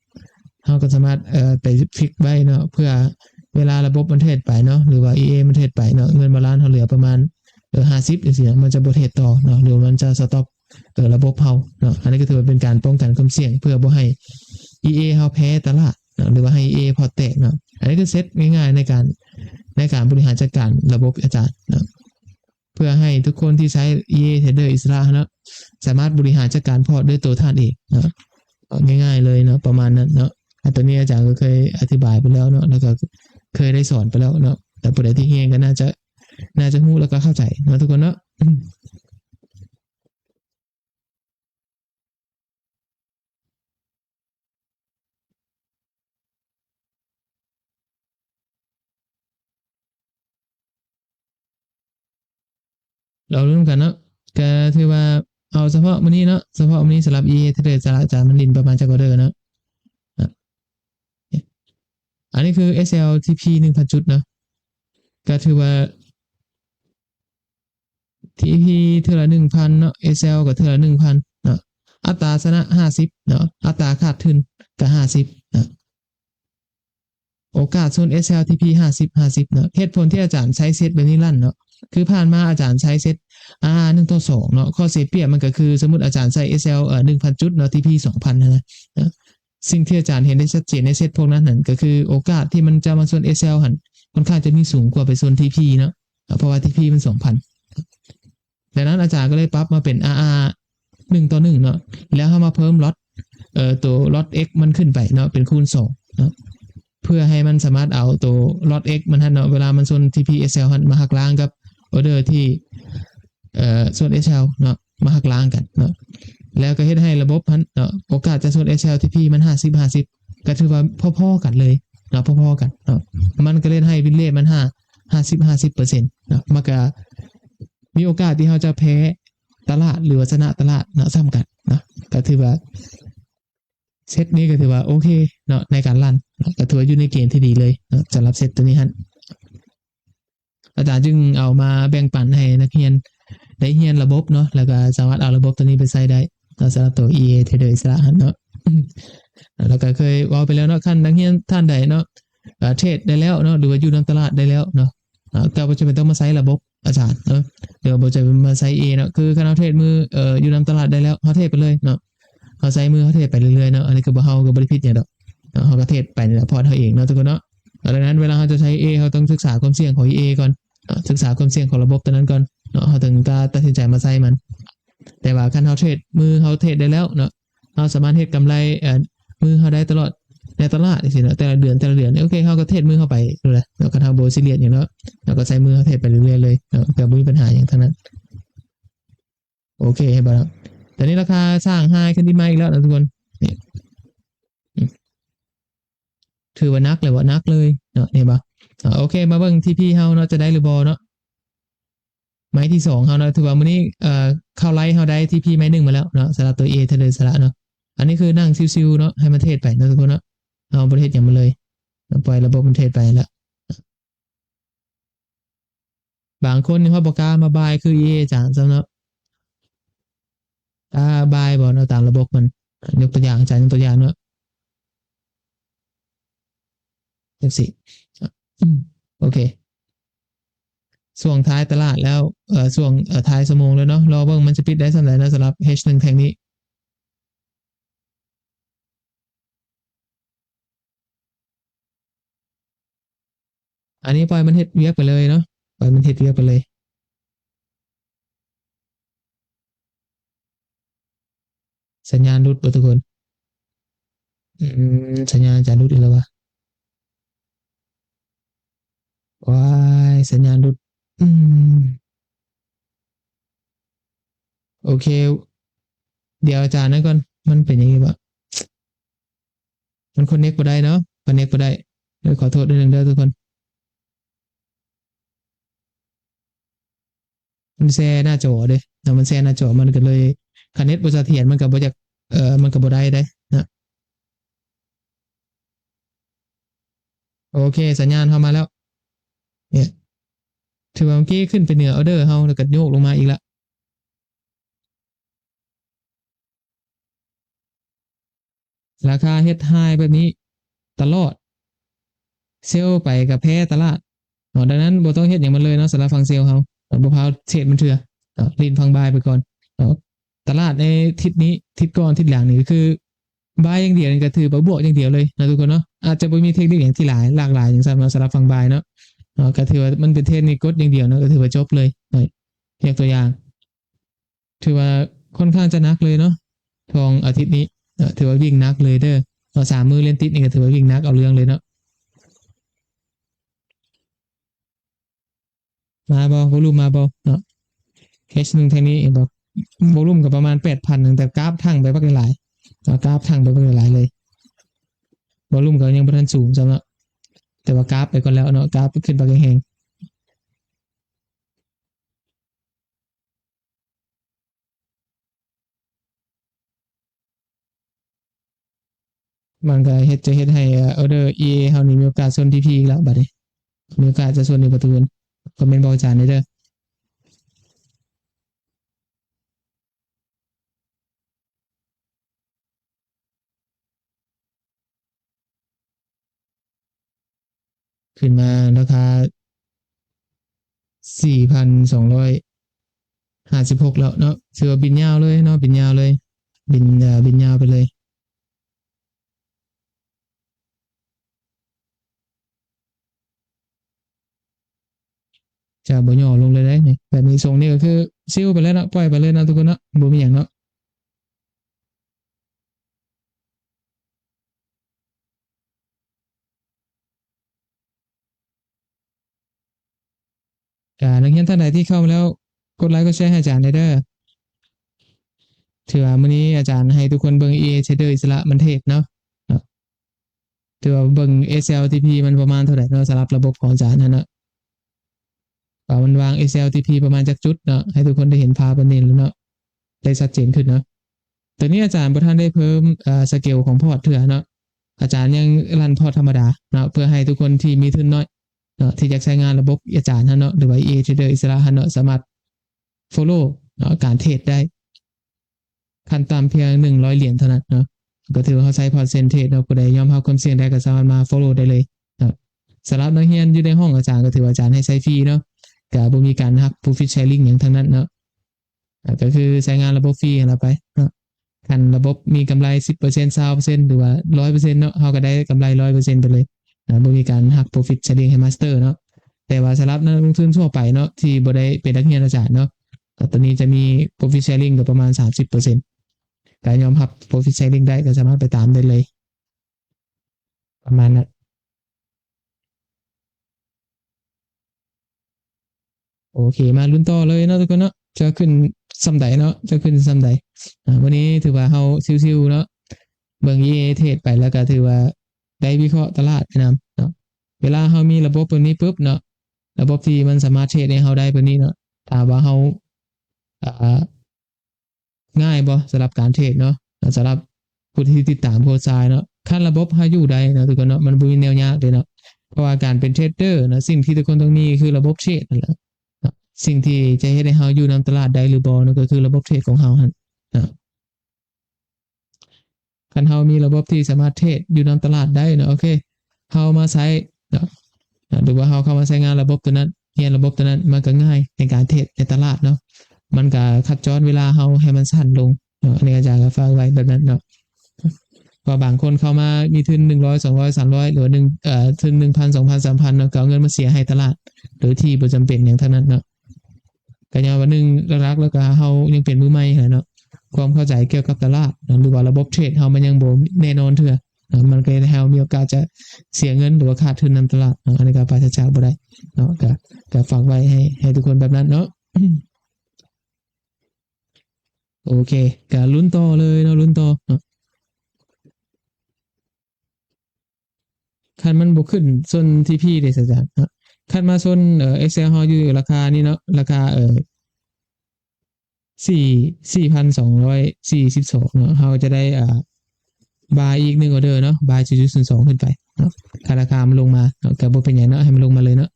เขาก็สามารถไปฟิกไว้เนาะเพื่อเวลาระบบมันเทรดไปเนาะหรือว่า EA มันเทรดไปเนาะเงินบาลานซ์เขาเหลือประมาณ50จังซี่นะมันจะบ่เทรดต่อเนาะหรือมันจะสต็อประบบเฮาเนาะอันนี้ก็ถือว่าเป็นการป้องกันความเสี่ยงเพื่อบ่ให้ EA เฮาแพ้ตลาดเนาะหรือว่าให้ EA พอแตกเนาะอันนี้คือเซตง่ายๆในการบริหารจัดการระบบอาจารย์เนาะเพื่อให้ทุกคนที่ใช้ EA Trader อิสระเนาะสามารถบริหารจัดการพอร์ตด้วยตัวท่านเองเนาะง่ายๆเลยเนาะประมาณนั้นเนาะตัวนี้อาจารย์ก็เคยอธิบายไปแล้วเนาะแล้วก็เคยได้สอนไปแล้วเนาะแต่ผู้ใดที่เฮียนก็น่าจะรู้แล้วก็เข้าใจเนาะทุกคนเนาะเรารู้กันเนาะก็ถือว่าเอาเฉพาะมื้อนี้เนาะเฉพาะมื้อนี้สำหรับ EA Trader อาจารย์มันลินประมาณจักออเดอร์เนาะอันนี้คือ SLTP 1,000 จุดเนาะก็ถือว่า TP เท่าละ 1,000 เนาะ SL ก็เท่าละ 1,000 เนาะอัตราชนะ50เนาะอัตราขาดทุนก็50เนาะโอกาสส่วน SLTP 50เนาะเหตุผลที่อาจารย์ใช้เซตแบบนี้ลั่นเนาะคือผ่านมาอาจารย์ใช้เซต1ต่อ2เนาะข้อเสียเปรียบมันก็คือสมมุติอาจารย์ใช้ SL 1,000 จุดเนาะ TP 2,000นะสิ่งที่อาจารย์เห็นได้ชัดเจนในเซตพวกนั้นนั่นก็คือโอกาสที่มันจะมาส่วน SL หันค่อนข้างจะมีสูงกว่าไปส่วน TP เนาะเพราะว่า TP มัน 2,000ดังนั้นอาจารย์ก็เลยปรับมาเป็น 1 ต่อ 1เนาะแล้วเฮามาเพิ่มล็อตตัวล็อต X มันขึ้นไปเนาะเป็นคูณ2เนาะเพื่อให้มันสามารถเอาตัวล็อต X มันหันเนาะเวลามันส่วน TP SL หันมาหักล้างกับออเดอร์ที่ส่วน SL เนาะมาหักล้างกันเนาะแล้วก็เฮ็ดให้ระบบเนาะโอกาสจะส่วน SL TP มัน50ก็ถือว่าพอๆกันเลยเนาะพอๆกันเนาะมันก็เล่นให้วินเลทมัน50% เนาะมันก็มีโอกาสที่เขาจะแพ้ตลาดหรือว่าชนะตลาดเนาะซ้ำกันเนาะก็ถือว่าเซตนี้ก็ถือว่าโอเคเนาะในการลั่นก็ถือว่าอยู่ในเกณฑ์ที่ดีเลยเนาะสำหรับเซตตัวนี้ฮะอาจารย์จึงเอามาแบ่งปันให้นักเรียนได้เรียนระบบเนาะแล้วก็สามารถเอาระบบตัวนี้ไปใช้ได้สำหรับตัว EA Trader อิสระเนาะแล้วก็เคยว่าไปแล้วเนาะขั้นนักเรียนท่านใดเนาะ เทรดได้แล้วเนาะหรือว่าอยู่ในตลาดได้แล้วเนาะแต่บ่จะเป็นต้องมาใช้ระบบอาจารย์เนาะเดี๋ยวบ่จะมาใช้ A เนาะคือคันเฮาเทรดมืออยู่ในตลาดได้แล้วเฮาเทรดไปเลยเนาะเฮาใช้มือเฮาเทรดไปเรื่อยๆเนาะอันนี้ก็บ่เฮาก็บ่ได้ผิดหยังดอกเนาะเฮาก็เทรดไปนี่แหละพอร์ตเฮาเองเนาะทุกคนเนาะดังนั้นเวลาเฮาจะใช้ A เฮาต้องศึกษาความเสี่ยงของ A ก่อนศึกษาความเสี่ยงของระบบตัวนั้นก่อนเนาะเฮาถึงกล้าตัดสินใจมาใช้มันแต่ว่าคันเฮาเทรดมือเฮาเทรดได้แล้วเนาะเฮาสามารถเฮ็ดกำไรมือเฮาได้ตลอดในตลาดจังซี่เนาะแต่ละเดือนโอเคเฮาก็เทรดมือเข้าไปนั่นแหละแล้วก็ทำบ่ซีเรียสหยังเนาะแล้วก็ใช้มือเฮาเทรดไปเรื่อยๆเลยเนาะก็บ่มีปัญหาหยังทั้งนั้นโอเคให้บ่ครับตอนนี้ราคาสร้างไฮขึ้นที่มาอีกแล้วนะทุกคนนี่ถือว่านักเลยว่านักเลยเนาะนี่บ่โอเคมาเบิ่ง TP เฮาเนาะจะได้หรือบ่เนาะไม้ที่2เฮาเนาะถือว่ามื้อนี้เข้าไลฟ์เฮาได้ TP ไม้1มาแล้วเนาะสำหรับตัว A เทเลอร์สละเนาะอันนี้คือนั่งชิวๆเนาะให้มันเทรดไปเนาะทุกคนเนาะเอาบ่เทรดหยังมาเลยปล่อยระบบมันเทรดไปแล้วบางคนเขาบ่กล้ามาบายคือ EA จานซะเนาะบายบ่เนาะตามระบบมันยกตัวอย่างอาจารย์ยกตัวอย่างเนาะจังซี่โอเคช่วงท้ายตลาดแล้วช่วงท้ายชั่วโมงแล้วเนาะรอเบิ่งมันจะปิดได้ส่ำใดนะสำหรับ H1 แท่งนี้อันนี้ปล่อยมันเฮ็ดเวียกไปเลยเนาะปล่อยมันเฮ็ดเวียกไปเลยสัญญาณหลุดบ่ทุกคนสัญญาณจะหลุดอีกแล้ววะว้ายสัญญาณหลุดโอเคเดี๋ยวอาจารย์นั่นก่อนมันเป็นยังไงวะมันคอนเนคบ่ได้เนาะคอนเนคบ่ได้เดี๋ยวขอโทษด้วยนึงเด้อทุกคนมันแชร์หน้าจอเด้แล้วมันแชร์หน้าจอมันก็เลยคันเน็ตบ่เสถียรมันก็บ่จักมันก็บ่ได้เด้นะโอเคสัญญาณเข้ามาแล้วเนี่ยถือว่าเมื่อกี้ขึ้นไปเหนือออเดอร์เฮาแล้วก็โยกลงมาอีกแล้วราคาเฮ็ดไฮแบบนี้ตลอดเซลล์ไปกับแพ้ตลาดดังนั้นบ่ต้องเฮ็ดหยังมันเลยเนาะสำหรับฝั่งเซลล์เฮาบ่พาวเทรดมันเถื่อลีนฝั่งบายไปก่อนตลาดในทิศนี้ทิศก่อนทิศหลังนี่ก็คือบายอย่างเดียวนี่ก็ถือว่าบวกอย่างเดียวเลยนะทุกคนเนาะอาจจะบ่มีเทคนิคอย่างที่หลายหลากหลายอย่างสำหรับฝั่งบายเนาะก็ถือว่ามันเป็นเทคนิคกดอย่างเดียวเนาะก็ถือว่าจบเลยยกตัวอย่างถือว่าค่อนข้างจะหนักเลยเนาะทองอาทิตย์นี้ถือว่าวิ่งหนักเลยเด้อ3มื้อเล่นติดนี่ก็ถือว่าวิ่งหนักเอาเรื่องเลยเนาะมาบ่วอลุ่มมาบ่เนาะ H1 แท่งนี้บ่วอลุ่มก็ประมาณ 8,000 นึงแต่กราฟทั้งไปบักหลายกราฟทั้งไปบักหลายเลยวอลุ่มก็ยังบ่ทันสูงซ้ำเนาะแต่ว่ากราฟไปก่อนแล้วเนาะกราฟขึ้นไปแฮงๆมันก็จะเฮ็ดให้ออเดอร์ EA เฮานี่มีโอกาสชน TP อีกแล้วบัดนี้มีโอกาสจะชนอยู่ประตูนคอมเมนต์บอกอาจารย์ได้เด้อขึ้นมาราคา 4,256 แล้วเนาะถือว่าบินยาวเลยเนาะบินยาวเลยบินยาวไปเลยจะบ่ย่อลงเลยได้นี่แบบนี้ทรงนี้ก็คือซิ่วไปแล้วเนาะปล่อยไปเลยนะทุกคนเนาะบ่มีหยังเนาะนักเรียนท่านใดที่เข้ามาแล้วกดไลค์กดแชร์ให้อาจารย์ได้เด้อถือว่ามื้อนี้อาจารย์ให้ทุกคนเบิ่ง EA Trader อิสระมันเทศเนาะถือว่าเบิ่ง SLTP มันประมาณเท่าไหร่เนาะสำหรับระบบของอาจารย์นั่นเนาะว่ามันวาง SLTP ประมาณจักจุดเนาะให้ทุกคนได้เห็นภาพอันนี้แล้วเนาะได้ชัดเจนขึ้นเนาะตัวนี้อาจารย์บ่ทันได้เพิ่มสเกลของพอร์ตเถื่อเนาะอาจารย์ยังรันพอร์ตธรรมดาเนาะเพื่อให้ทุกคนที่มีทุนน้อยเนาะที่จะใช้งานระบบอาจารย์เนาะหรือว่า EA Trader อิสระเนาะสามารถ follow เนาะการเทรดได้ขั้นต่ำเพียง100เหรียญเท่านั้นเนาะก็ถือว่าเขาใช้พอร์ตเซนเทรดเนาะผู้ใดยอมรับความเสี่ยงได้ก็สามารถมา follow ได้เลยเนาะ สำหรับนักเรียนอยู่ในห้องอาจารย์ก็ถือว่าอาจารย์ให้ใช้ฟรีเนาะก็บ่มีการหัก profit sharing หยังทั้งนั้นเนาะก็คือใช้งานระบบฟรีเราไปเนาะคันระบบมีกำไร 10% 20%หรือว่า 100% เนาะเฮาก็ได้กำไร 100% ไปเลยบ่มีการหัก profit sharing ให้มาสเตอร์เนาะแต่ว่าสำหรับนักลงทุนทั่วไปเนาะที่บ่ได้เป็นนักเรียนอาจารย์เนาะตัวนี้จะมี profit sharing ก็ประมาณ 30%การยอมรับ profit sharing ได้ก็สามารถไปตามได้เลยประมาณนั้นโอเคมาลุ้นต่อเลยเนาะทุกคนเนาะจะขึ้นซ้ำใดเนาะจะขึ้นซ้ำใดวันนี้ถือว่าเฮาชิวๆเนาะเบิ่ง EA เทรดไปแล้วก็ถือว่าได้วิเคราะห์ตลาดไปนำเนาะเวลาเฮามีระบบตัวนี้ปุ๊บเนาะระบบที่มันสามารถเทรดให้เฮาได้ตัวนี้เนาะถามว่าเฮาอ่าง่ายบ่สำหรับการเทรดเนาะสำหรับผู้ที่ติดตามโพสต์ไซเนาะคันระบบเฮาอยู่ได้เนาะทุกคนเนาะมันบ่มีแนวยากเลยเนาะเพราะว่าการเป็นเทรดเดอร์นะสิ่งที่ทุกคนต้องมีคือระบบเทรดนั่นแหละสิ่งที่จะเฮ็ดให้เฮาอยู่นำตลาดได้หรือบ่นั่นก็คือระบบเทรดของเฮาหั่นนะคันเฮามีระบบที่สามารถเทรดอยู่นำตลาดได้เนาะโอเคเฮามาใช้เนาะหรือว่าเฮาเข้ามาใช้งานระบบตัวนั้นเรียนระบบตัวนั้นมันก็ง่ายในการเทรดในตลาดเนาะมันก็คัดจรเวลาเฮาให้มันสั้นลงเนาะอันนี้อาจารย์ก็ฝากไว้แบบนั้นเนาะพอบางคนเข้ามามีทุน100 200 300หรือทุน 1,000 2,000 3,000เนาะก็เอาเงินมาเสียให้ตลาดโดยที่บ่จำเป็นหยังทั้งนั้นเนาะก็ย้อนว่า1หลักๆแล้วก็เฮายังเป็นมือใหม่เนาะความเข้าใจเกี่ยวกับตลาดหรือว่าระบบเทรดเฮามันยังบ่แน่นอนเทื่อมันก็ให้เฮามีโอกาสจะเสียเงินหรือว่าขาดทุนนำตลาดอันนี้ก็ปราศจากบ่ได้เนาะก็ฝากไว้ให้ทุกคนแบบนั้นเนาะโอเคก็ลุ้นต่อเลยเนาะลุ้นต่อเนาะคันมันบ่ขึ้นส่วน TP ได้ซะจ้ะเนาะคันมาส่วนExcel เฮาอยู่ราคานี้เนาะราคา4,242เนาะเฮาจะได้บายอีก1ออเดอร์เนาะบาย 0.02 ขึ้นไปเนาะค่าราคามันลงมาเนาะก็บ่เป็นหยังเนาะให้มันลงมาเลยเนาะ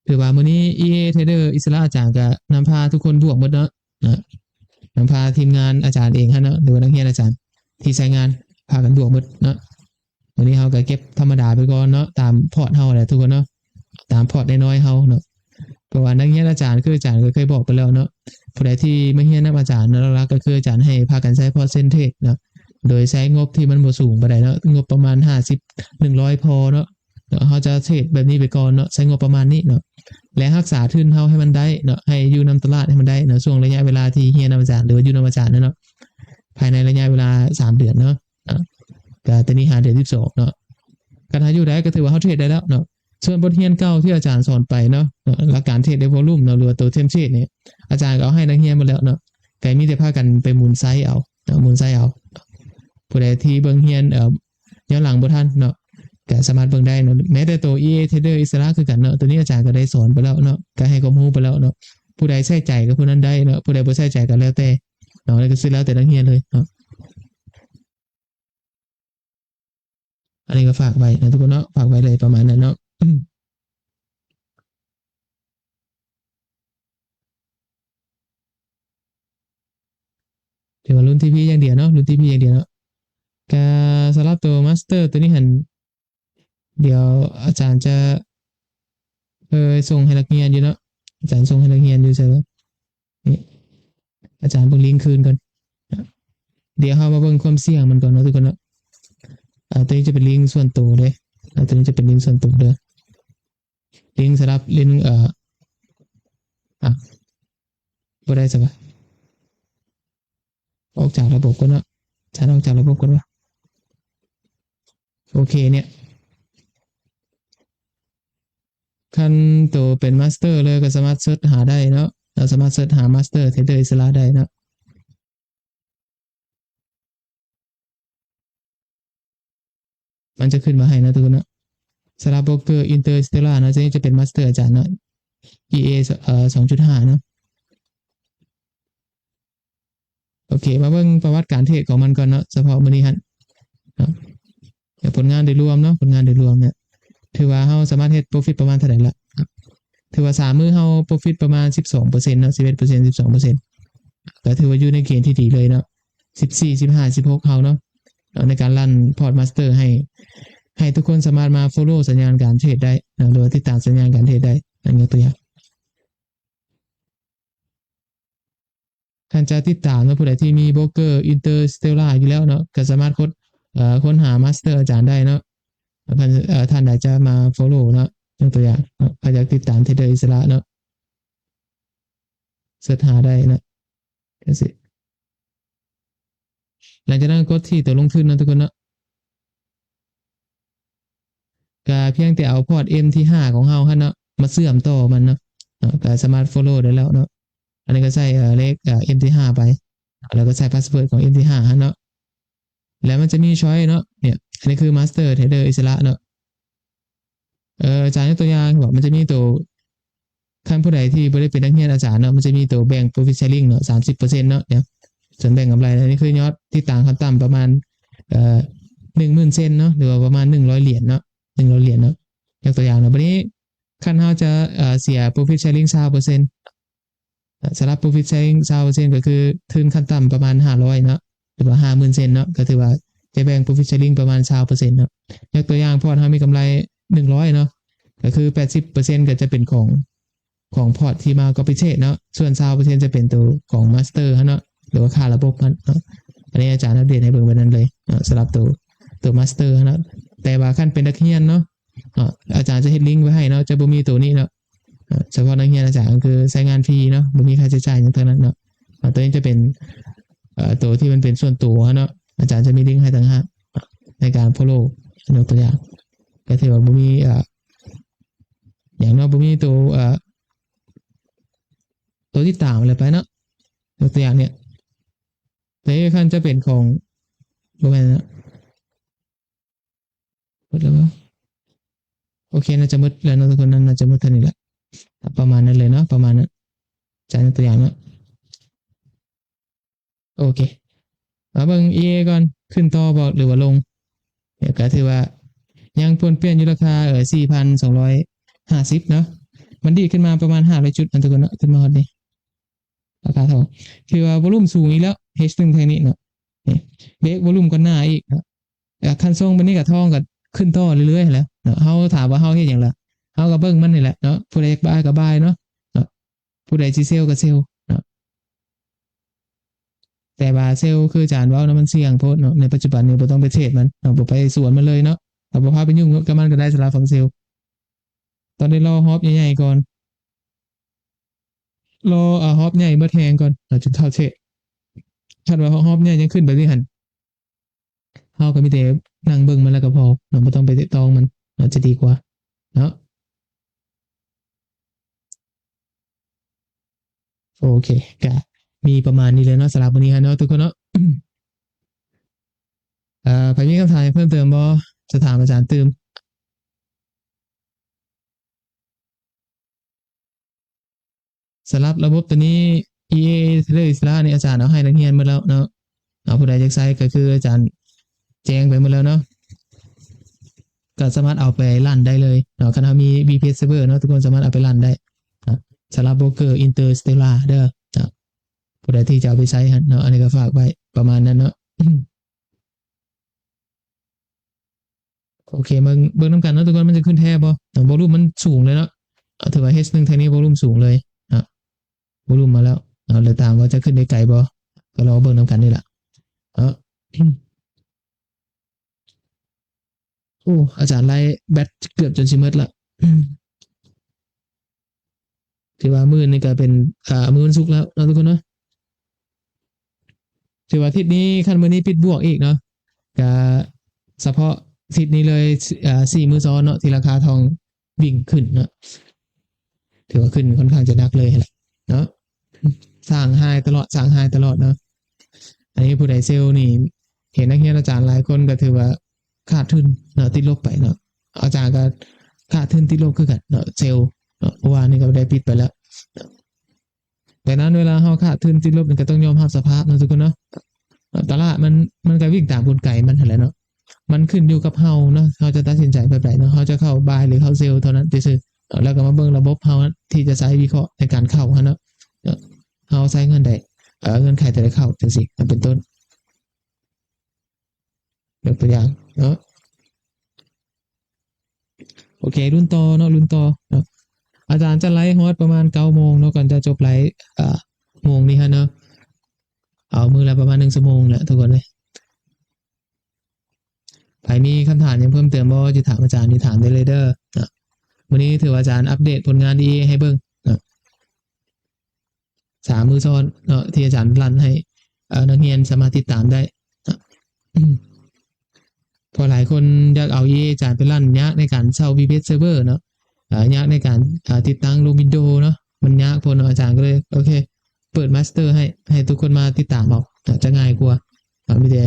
ถือว่ามื้อนี้ EA Trader อิสระอาจารย์ก็นำพาทุกคนบวกหมดเนาะนำพาทีมงานอาจารย์เองฮะเนาะหรือว่านักเรียนอาจารย์ที่ใช้งานพากันบวกหมดเนาะวันนี้เฮาก็เก็บธรรมดาไปก่อนเนาะตามพอร์ตเฮาแหละทุกคนเนาะตามพอร์ตน้อยๆเฮาเนาะเพราะว่านักเรียนอาจารย์คืออาจารย์ก็เคยบอกไปแล้วเนาะผู้ใดที่มาเรียนนำอาจารย์เนาะหลักๆก็คืออาจารย์ให้พากันใช้พอร์ตเซนเทจเนาะโดยใช้งบที่มันบ่สูงปานใดเนาะงบประมาณ50 100พอเนาะเฮาจะเทรดแบบนี้ไปก่อนเนาะใช้งบประมาณนี้เนาะและรักษาทุนเฮาให้มันได้เนาะให้อยู่นำตลาดให้มันได้เนาะช่วงระยะเวลาที่เรียนนำอาจารย์หรือว่าอยู่นำอาจารย์เนาะภายในระยะเวลา3เดือนเนาะก็ตอนนี้หาเดือน12เนาะการหาอยู่ได้ก็ถือว่าเฮาเทรดได้แล้วเนาะส่วนบทเรียนเก่าที่อาจารย์สอนไปเนาะหลักการเทรดในวอลลุ่มเนาะหรือว่าตัวเทมเพลตเนี่ยอาจารย์ก็เอาให้นักเรียนหมดแล้วเนาะก็มีแต่พากันไปหมุนไซส์เอาหมุนไซส์เอาผู้ใดที่เบิ่งเรียนย้อนหลังบ่ทันเนาะก็สามารถเบิ่งได้เนาะแม้แต่ตัว EA Trader อิสระคือกันเนาะตัวนี้อาจารย์ก็ได้สอนไปแล้วเนาะก็ให้ความรู้ไปแล้วเนาะผู้ใดใส่ใจก็ผู้นั้นได้เนาะผู้ใดบ่ใส่ใจก็แล้วแต่เนาะแล้วก็สิแล้วแต่นักเรียนเลยเนาะอันนี้ก็ฝากไว้นะทุกคนเนาะฝากไว้เลยประมาณนั้นเนาะถือว่ารุ่น TP อย่างเดียวเนาะรุ่น TP อย่างเดียวเนาะก็สำหรับตัวมาสเตอร์ตัวนี้หั่นเดี๋ยวอาจารย์จะส่งให้นักเรียนอยู่เนาะอาจารย์ส่งให้นักเรียนอยู่ใช่บ่นี่อาจารย์เบิ่งลิงก์คืนก่อนเดี๋ยวเฮามาเบิ่งความเสี่ยงมันก่อนเนาะทุกคนเนาะตัวนี้จะเป็นลิงก์ส่วนตัวเด้ตัวนี้จะเป็นลิงก์ส่วนตัวเด้อลิงก์สำหรับลิงก์บ่ได้ซะวะออกจากระบบก่อนเนาะอาจารย์ออกจากระบบก่อนวะโอเคเนี่ยคันตัวเป็นมาสเตอร์เลยก็สามารถเสิร์ชหาได้เนาะเราสามารถเสิร์ชหามาสเตอร์เทรดเดอร์อิสระได้เนาะมันจะขึ้นมาให้นะทุกคนเนาะสำหรับโบรกเกอร์อินเตอร์สเตลล่าเนาะจะเป็นมาสเตอร์อาจารย์เนาะ EA 2.5 เนาะโอเคมาเบิ่งประวัติการเทรดของมันก่อนเนาะเฉพาะมื้อนี้หั่นเนาะผลงานโดยรวมเนาะผลงานโดยรวมเนี่ยถือว่าเฮาสามารถเฮ็ด profit ประมาณเท่าใดละถือว่า3มื้อเฮา profit ประมาณ 12% เนาะ 11% 12%ก็ถือว่าอยู่ในเกณฑ์ที่ดีเลยเนาะ14 15 16เฮาเนาะ ในการรันพอร์ตมาสเตอร์ให้ทุกคนสามารถมา follow สัญญาณการเทรดได้หรือว่าติดตามสัญญาณการเทรดได้ยกตัวอย่างท่านจะติดตามเนาะผู้ใดที่มีโบรกเกอร์อินเตอร์สเตลล่าอยู่แล้วเนาะก็สามารถค้นหามาสเตอร์อาจารย์ได้เนาะท่านอาจจะมา follow เนาะยกตัวอย่างอาจจะติดตามเทรดเดอร์อิสระเนาะเสิร์ชหาได้นะก็สิหลังจากนั้นกดที่ตัวลงทุนนะทุกคนเนาะก็เพียงแต่เอาพอร์ต MT5 ของเราเนาะมาเชื่อมต่อมันเนาะก็สามารถ follow ได้แล้วเนาะอันนี้ก็ใส่เลขMT5 ไปแล้วก็ใส่พาสเวิร์ดของ MT5 เนาะแล้วมันจะมีช้อยเนาะเนี่ยอันนี้คือ Master Trader อิสระเนาะอาจารย์ยกตัวอย่างบอกมันจะมีตัวขั้นผู้ใดที่ไม่ได้เป็นนักเรียนอาจารย์เนาะมันจะมีตัวแบ่ง profit sharing เนาะ30%เนาะเนี่ยส่วนแบ่งกำไรอันนี้คือยอดที่ต่างขั้นต่ำประมาณ10,000 เซนเนาะหรือว่าประมาณ100 เหรียญเนาะ100 เหรียญเนาะยกตัวอย่างเนาะวันนี้ขั้นเราจะเสีย profit sharing 20%สำหรับ profit sharing 20%ก็คือทุนขั้นต่ำประมาณ500เนาะหรือว่า 50,000 เซนเนาะก็ถือว่าจะแบ่ง profit sharing ประมาณ20%เนาะยกตัวอย่างพอร์ตเรามีกำไร100เนาะก็คือ 80% ก็จะเป็นของพอร์ตที่มาก็พิเศษเนาะส่วน20%จะเป็นตัวของมาสเตอร์เนาะหรือว่าค่าระบบมันเนาะอันนี้อาจารย์อัปเดตให้เบิ่งไว้นั้นเลยสำหรับตัวมาสเตอร์เนาะแต่ว่าขั้นเป็นนักเรียนเนาะอาจารย์จะเฮ็ดลิงก์ไว้ให้เนาะจะบ่มีตัวนี้เนาะเฉพาะนักเรียนอาจารย์คือใช้งานฟรีเนาะบ่มีค่าใช้จ่ายอย่างเท่านั้นเนาะตัวนี้จะเป็นตัวที่มันเป็นส่วนตัวเนาะอาจารย์จะมีลิงก์ให้ต่างหากในการ follow ยกตัวอย่างก็ถือว่าบ่มีอย่างเนาะบ่มีตัวที่ต่างอะไรไปเนาะยกตัวอย่างเนี่ยแต่ขั้นจะเป็นของบ่แม่นนะหมดแล้วโอเคน่าจะหมดแล้วเนาะทุกคนน่าจะหมดเท่านี้แหละประมาณนั้นเลยเนาะประมาณนั้นจากตัวอย่างเนาะโอเคมาเบิ่ง EA ก่อนขึ้นต่อบ่หรือว่าลงเนี่ยก็ถือว่ายังปวนเปลี่ยนอยู่ราคา4,250เนาะมันดีขึ้นมาประมาณ500จุดอันทุกคนเนาะขึ้นมาฮอดนี่ราคาทองคือว่าวอลุ่มสูงอีกแล้ว H1 ทางนี้เนาะนี่เบรกวอลุ่มก็หน้าอีกเนาะคันทรงบัดนี้ก็ทองก็ขึ้นต่อเรื่อยๆแล้วเนาะเฮาถามว่าเฮาเฮ็ดหยังล่ะเฮาก็เบิ่งมันนี่แหละเนาะผู้ใดบายก็บายเนาะผู้ใดสิเซลก็เซลเนาะแต่ว่าเซลคืออาจารย์เว้านะมันเสี่ยงโพดเนาะในปัจจุบันนี้บ่ต้องไปเทรดมันเนาะบ่ไปสวนมันเลยเนาะบ่พาไปยุ่งกับมันก็ได้สำหรับฝั่งเซลตอนนี้รอฮอปใหญ่ๆก่อนรอฮอปใหญ่มาแทงก่อนเราจะเข้าเทรดคันว่าฮอปใหญ่ยังขึ้นไปที่หั่นเฮาก็มีแต่นั่งเบิ่งมันแล้วก็พอเนาะบ่ต้องไปตองมันเนาะจะดีกว่าเนาะโอเคก็มีประมาณนี้เลยเนาะสำหรับวันนี้ฮะเนาะทุกคนเนาะใครมีคำถามเพิ่มเติมบ่จะถามอาจารย์ตืมสำหรับระบบตัวนี้ EA เลยอิสระนี่อาจารย์เอาให้นักเรียนหมดแล้วเนาะเอาผู้ใดอยากใช้ก็คืออาจารย์แจ้งไปหมดแล้วเนาะก็สามารถเอาไปรันได้เลยเนาะคันเฮามี VPS server เนาะทุกคนสามารถเอาไปรันได้สำหรับโบรกเกอร์ Interstellar เด้อผู้ใดที่จะเอาไปใช้เนาะอันนี้ก็ฝากไว้ประมาณนั้นเนาะโอเคเบิ่งนำกันเนาะทุกคนมันจะขึ้นแท้บ่วอลุ่มมันสูงเลยเนาะถือว่า H1 ทางนี้วอลุ่มสูงเลยวอลุ่มมาแล้วเลยตามว่าจะขึ้นได้ไกลบ่ก็รอเบิ่งนำกันนี่แหละโอ้อาจารย์ไล่แบตเกือบจนสิหมดละถือว่ามื้อนี้ก็เป็นมื้อวันศุกร์แล้วเนาะทุกคนเนาะถือว่าอาทิตย์นี้คันมื้อนี้ปิดบวกอีกเนาะก็เฉพาะอาทิตย์นี้เลย4มื้อซ้อนเนาะที่ราคาทองวิ่งขึ้นเนาะถือว่าขึ้นค่อนข้างจะหนักเลยแหละเนาะสร้างไฮตลอดเนาะอันนี้ผู้ใดเซลนี่เห็นนักเรียนอาจารย์หลายคนก็ถือว่าขาดทุนเนาะติดลบไปเนาะอาจารย์ก็ขาดทุนติดลบคือกันเนาะเซลเนาะเพราะว่านี่ก็ได้ปิดไปแล้วแต่นั้นเวลาเฮาขาดทุนติดลบนี่ก็ต้องยอมรับสภาพเนาะทุกคนเนาะตลาดมันก็วิ่งตามกลไกมันหั่นแหละเนาะมันขึ้นอยู่กับเฮาเนาะเฮาจะตัดสินใจแบบใดเนาะเฮาจะเข้าบายหรือเข้าเซลเท่านั้นซื่อๆแล้วก็มาเบิ่งระบบเฮาที่จะใช้วิเคราะห์ในการเข้าเนาะเฮาใช้เงินใดเงินใครแต่ได้เข้าจังซี่เป็นต้น ยกตัวอย่างเนาะโอเครุ่นต่อเนาะรุ่นต่อเนาะอาจารย์จะไลฟ์ฮอตประมาณ9 โมงเนาะก่อนจะจบไลฟ์โมงนี้ฮะเนาะเอามือละประมาณ1 ชั่วโมงแหละทุกคนเลยใครมีคำถามยังเพิ่มเติมบ่จะถามอาจารย์นี่ถามได้เลยเด้อนะวันนี้ถือว่าอาจารย์อัปเดตผลงานดีให้เบิ่งนะ3 มื้อซ้อนเนาะที่อาจารย์รันให้นักเรียนสามารถติดตามได้นะพอหลายคนอยากเอาอาจารย์ไปรันยากในการเช่า VPS Server เนาะยากในการติดตั้งลง Windows เนาะมันยากพอเนาะอาจารย์ก็เลยโอเคเปิดมาสเตอร์ให้ทุกคนมาติดตามเอาจะง่ายกว่าไม่ได้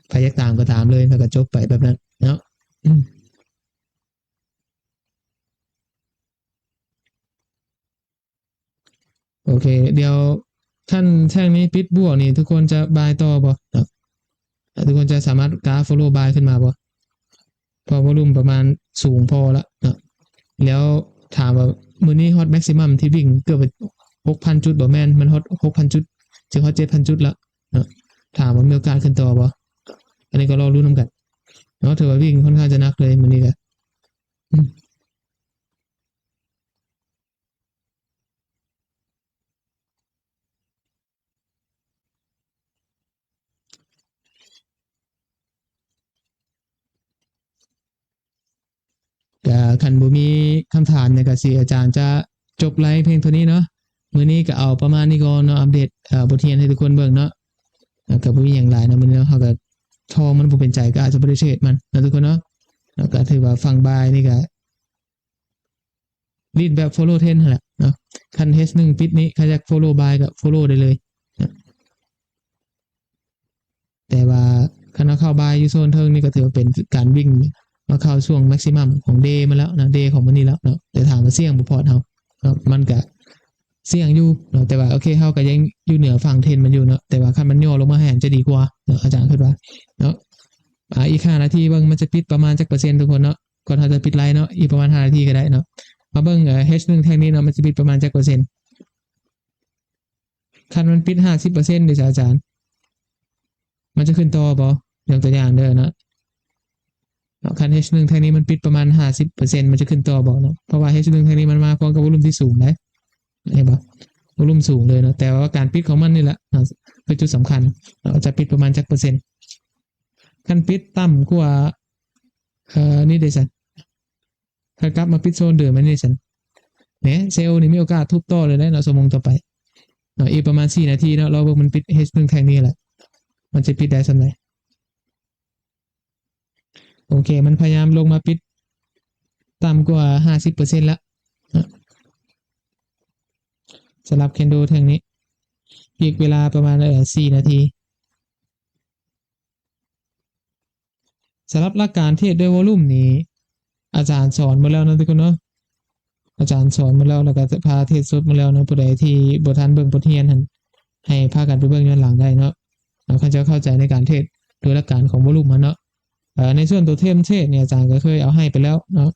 ใครอยากตามก็ตามเลยแล้วก็จบไปแบบนั้นเนาะโอเคเดี๋ยวท่านแท่งนี้ปิดบวกนี่ทุกคนจะบายต่อบ่ทุกคนจะสามารถกราฟ follow buy ขึ้นมาบ่พอวอลุ่มประมาณสูงพอละนะแล้วถามว่ามื้อนี้ฮอตแม็กซิมัมที่วิ่งเกือบ6,000 จุดบ่แม่นมันฮอต 6,000 จุดจะฮอต 7,000 จุดละนะถามว่ามีโอกาสขึ้นต่อบ่อันนี้ก็รอรู้นำกันเนาะถือว่าวิ่งค่อนข้างจะหนักเลยมื้อนี้ก็คันบ่มีคำถามเนี่ยก็สิอาจารย์จะจบไลฟ์เพียงเท่านี้เนาะมื้อนี้ก็เอาประมาณนี้ก่อนเนาะอัปเดตบทเรียนให้ทุกคนเบิ่งเนาะก็บ่มีหยังหลายเนาะมื้อนี้เฮาก็ทองมันบ่เป็นใจก็อาจจะบ่ได้เทรดมันนะทุกคนเนาะแล้วก็ถือว่าฟังบายนี่ก็รีดแบบ follow trend นั่นแหละเนาะคัน H1 ปิดนี้ใครอยาก follow buy ก็ follow ได้เลยนะแต่ว่าคันเอาเข้า buy อยู่โซนเทิงนี่ก็ถือว่าเป็นการวิ่งมาเข้าช่วง maximum ของ day มาแล้วนะ day ของมื้อนี้แล้วเนาะแต่ถามว่าเสี่ยงบ่พอเฮามันก็เสี่ยงอยู่เนาะแต่ว่าโอเคเฮาก็ยังอยู่เหนือฝั่งเทรนมันอยู่เนาะแต่ว่าคันมันย่อลงมาให้จะดีกว่าเนาะอาจารย์คิดว่าเนาะอีก5 นาทีเบิ่งมันจะปิดประมาณจักเปอร์เซ็นต์ทุกคนเนาะก่อนเฮาจะปิดไลฟ์เนาะอีกประมาณ5 นาทีก็ได้เนาะมาเบิ่งH1 แท่งนี้เนาะมันจะปิดประมาณจักเปอร์เซ็นต์คันมันปิด50%เด้ออาจารย์มันจะขึ้นต่อบ่ยกตัวอย่างเด้อเนาะคัน H1 แท่งนี้มันปิดประมาณ50%มันจะขึ้นต่อบ่เนาะเพราะว่า H1 แท่งนี้มันมาพร้อมกับวอลุ่มที่สูงนะเห็นบ่วอลุ่มสูงเลยเนาะแต่ว่าการปิดของมันนี่แหละเป็นจุดสำคัญจะปิดประมาณจักเปอร์เซ็นต์คันปิดต่ำกว่านี่เด้อซั่นถ้ากลับมาปิดโซนเดิมมันนี่ซั่นเนี่ยเซลล์นี่มีโอกาสทุบต่อเลยนะเนาะชั่วโมงต่อไปเนาะอีกประมาณ4 นาทีเนาะเราบอกมันปิด H1 แท่งนี้แหละมันจะปิดได้ซั่นไหนโอเคมันพยายามลงมาปิดต่ำกว่า50%แล้วสำหรับเคนโดแท่งนี้อีกเวลาประมาณ4 นาทีสำหรับหลักการเทรดด้วยวอลุ่มนี้อาจารย์สอนมาแล้วนะทุกคนเนาะอาจารย์สอนมาแล้วแล้วก็พาเทรดสดมาแล้วนะผู้ใดที่บ่ทันเบิ่งบทเรียนหั่นให้พากันไปเบิ่งย้อนหลังได้เนาะเขาจะเข้าใจในการเทรดโดยหลักการของวอลุ่มมันเนาะในส่วนตัวเทมเทรดเนี่ยอาจารย์ก็เคยเอาให้ไปแล้วเนาะ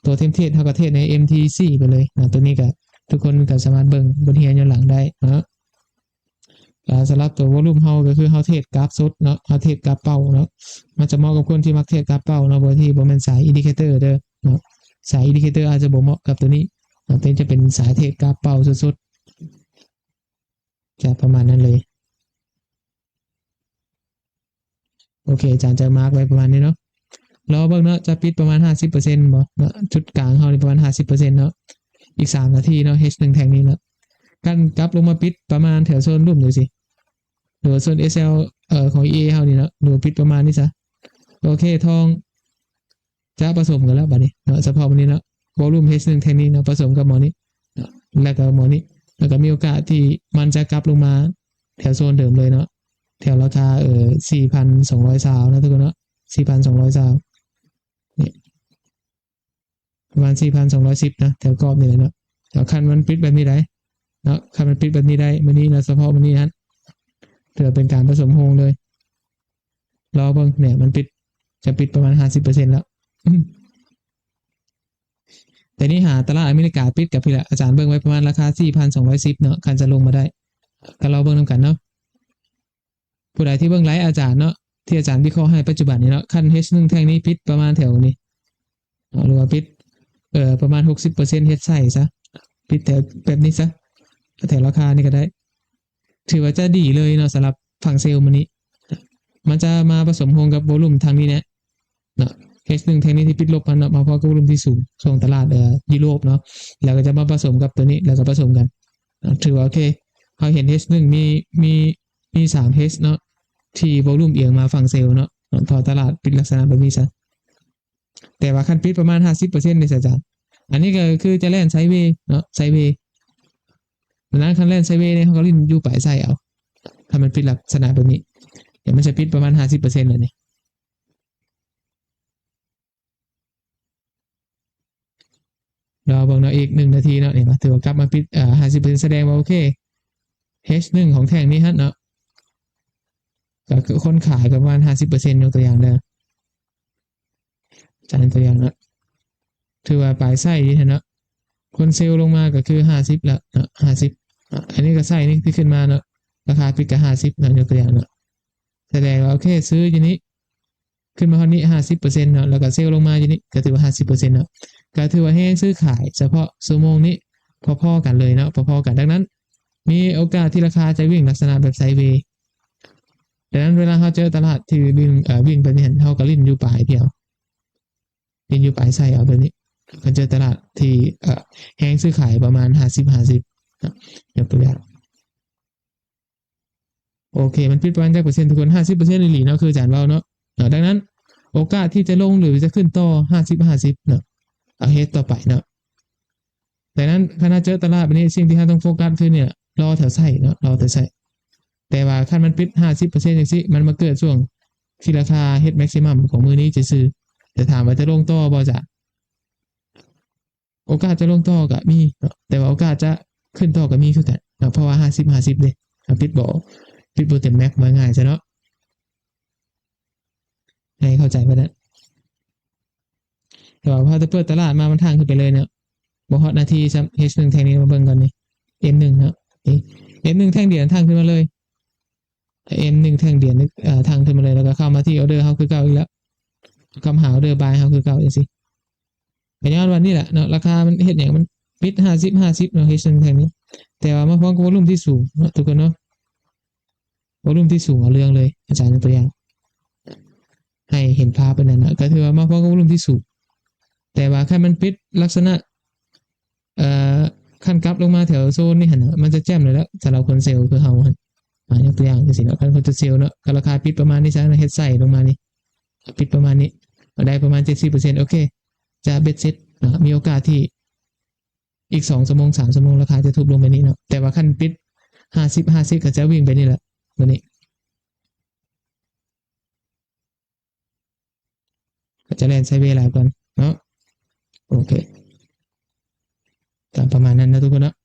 ตัวเทมเทรดเฮาก็เทรดใน MTC ไปเลยนะตัวนี้ก็ทุกคนก็สามารถเบิ่งบทเรียนย้อนหลังได้เนาะสำหรับตัววอลุ่มเฮาก็คือเฮาเทรดกราฟสดเนาะเฮาเทรดกราฟเป้าเนาะมันจะเหมาะกับคนที่มักเทรดกราฟเป้าเนาะบ่ที่บ่แม่นสายอินดิเคเตอร์เด้อเนาะสายอินดิเคเตอร์อาจจะบ่เหมาะกับตัวนี้แต่จะเป็นสายเทรดกราฟเป้าสดๆจะประมาณนั้นเลยโอเคอาจารย์จะมาร์กไว้ประมาณนี้เนาะรอเบิ่งเนาะจะปิดประมาณ50%บ่เนาะจุดกลางเฮานี่ประมาณ50%เนาะอีก3 นาทีเนาะ H1 แท่งนี้เนาะกันกลับลงมาปิดประมาณแถวโซนรุ่มดูสิหรือโซน SL ของ EA เฮานี่เนาะดูปิดประมาณนี้ซะโอเคทองจะผสมกันแล้วบัดนี้เนาะเฉพาะวันนี้เนาะวอลุ่ม H1 แท่งนี้เนาะผสมกับหมอนี้แล้วก็หมอนี้แล้วก็มีโอกาสที่มันจะกลับลงมาแถวโซนเดิมเลยเนาะแถวราคา4,200 ซาวนะทุกคนเนาะ 4,200 ซาวนี่ประมาณ 4,210 นะแถวกรอบนี่เลยเนาะแถวคันมันปิดแบบนี้ได้เนาะคันมันปิดแบบนี้ได้มื้อนี้นะเฉพาะมื้อนี้นะถือเป็นการผสมโฮงเลยรอเบิ่งเนี่ยมันปิดจะปิดประมาณ 50% แล้วแต่นี่หาตลาดอเมริกาปิดกับพี่ละอาจารย์เบิ่งไว้ประมาณราคา 4,210 เนาะคันจะลงมาได้ก็รอเบิ่งนำกันเนาะผู้ใดที่เบิ่งไลฟ์อาจารย์เนาะ ที่อาจารย์วิเคราะห์ให้ปัจจุบันนี้เนาะคัน H1 แท่งนี้ปิดประมาณแถวนี้หรือว่าปิดประมาณ 60% เฮ็ดใส่ซะปิดแถวแบบนี้ซะแถวราคานี่ก็ได้ถือว่าจะดีเลยเนาะสำหรับฝั่งเซลล์มื้อนี้มันจะมาผสมโฮงกับโวลุ่มทางนี้เนาะ H1 แท่งนี้ที่ปิดลบมันเนาะมาพร้อมกับโวลุ่มที่สูงส่งตลาดยุโรปเนาะแล้วก็จะมาผสมกับตัวนี้แล้วก็ผสมกันถือว่าโอเคเราเห็น H1 มี3 H เนาะที่โวลุ่มเอียงมาฝั่งเซลล์เนาะพอตลาดปิดลักษณะแบบนี้ซะแต่ว่าคันปิดประมาณ 50% ในอาจารย์อันนี้ก็คือจะแล่นไซด์เวย์เนาะไซด์เวย์ดังนั้นคันแล่นไซด์เวย์เนี่ยเขาก็ลิ้นอยู่ปลายไส้เอาถ้ามันปิดลักษณะแบบนี้เดี๋ยวมันจะปิดประมาณ 50% เลยนี่เราเบิ่งเนาะอีก1นาทีเนาะเนี่ยถือว่ากลับมาปิด50% แสดงว่าโอเค H1 ของแท่งนี้ฮะเนาะก็คือคนขายประมาณ 50% ยกตัวอย่างเด้อจานตัวอย่างเนาะถือว่าปลายไส้ดีเนาะคนเซลล์ลงมาก็คือ50แล้วเนาะ50อันนี้ก็ไส้นี่ที่ขึ้นมาเนาะราคาปิดก็50เนาะยกตัวอย่างเนาะแสดงว่าโอเคซื้ออยู่นี้ขึ้นมาเท่านี้ 50% เนาะแล้วก็เซลล์ลงมาอยู่นี้ก็ถือว่า 50% เนาะก็ถือว่าให้ซื้อขายเฉพาะชั่วโมงนี้พอๆกันเลยเนาะพอๆกันดังนั้นมีโอกาสที่ราคาจะวิ่งลักษณะแบบไซด์เวย์ดังนั้นเวลาเขาเจอตลาดที่วิ่งไปเนี่ยเขาก็ลิ้นอยู่ปลายเดียวลิ้นอยู่ปลายไส้เอาแบบนี้เขาเจอตลาดที่แห้งซื้อขายประมาณ50-50ยกตัวอย่างโอเคมันปิดประมาณจักเปอร์เซ็นต์ทุกคน 50% อีหลีเนาะคืออาจารย์ว่าเนาะดังนั้นโอกาสที่จะลงหรือจะขึ้นต่อ50-50เนาะเอาเฮ็ดต่อไปเนาะดังนั้นคณะเจอตลาดแบบนี้สิ่งที่เราต้องโฟกัสคือเนี่ยรอแถวไส้เนาะรอแถวไส้แต่ว่าคันมันปิด 50% จังซี่มันมาเกิดช่วงที่ราคาเฮ็ดแม็กซิมัมของมื้อนี้จะซื้อแต่ถามว่าจะลงต่อบ่จ้ะโอกาสจะลงต่อก็มีแต่ว่าโอกาสจะขึ้นต่อก็มีคือกันเพราะว่า50-50เด้ปิดบ่เต็มแม็กมาง่ายซะเนาะให้เข้าใจไว้นะแต่ว่าพอจะเปิดตลาดมามันทางขึ้นไปเลยเนี่ยบ่ฮอดนาทีซ้ำ H1 แท่งนี้มาเบิ่งก่อนนี่ M1 เนาะ M1 แท่งเดียวทางขึ้นมาเลย M1 แท่งเดียวทางขึ้นมาเลยแล้วก็เข้ามาที่ออเดอร์เฮาคือเก่าอีกแล้วคำหาออเดอร์บายเฮาคือเก่าจังซี่ก็ย้อนวันนี้แหละเนาะราคามันเฮ็ดหยังมันปิด50-50เนาะ H1 แท่งนี้แต่ว่ามาพร้อมกับวอลุ่มที่สูงเนาะทุกคนเนาะวอลุ่มที่สูงเอาเรื่องเลยอาจารย์ยกตัวอย่างให้เห็นภาพเป็นนั้นนะก็ถือว่ามาพร้อมกับวอลุ่มที่สูงแต่ว่าคันมันปิดลักษณะคันกลับลงมาแถวโซนนี่หั่นน่ะมันจะแจ่มเลยแล้วสำหรับคนเซลล์คือเฮาหั่นยกตัวอย่างจังซี่เนาะคันคนจะเซลล์เนาะก็ราคาปิดประมาณนี้ซะเฮ็ดไส้ลงมานี่ปิดประมาณนี้ได้ประมาณ 70% โอเคจะเบ็ดเสร็จมีโอกาสที่อีก2ชั่วโมง3ชั่วโมงราคาจะทุบลงไปนี้เนาะแต่ว่าคันปิด50-50ก็จะวิ่งไปนี่แหละมื้อนี้ก็จะแล่นไซด์เวย์หลายก่อนเนาะโอเคก็ประมาณนั้นนะทุกคนเนาะ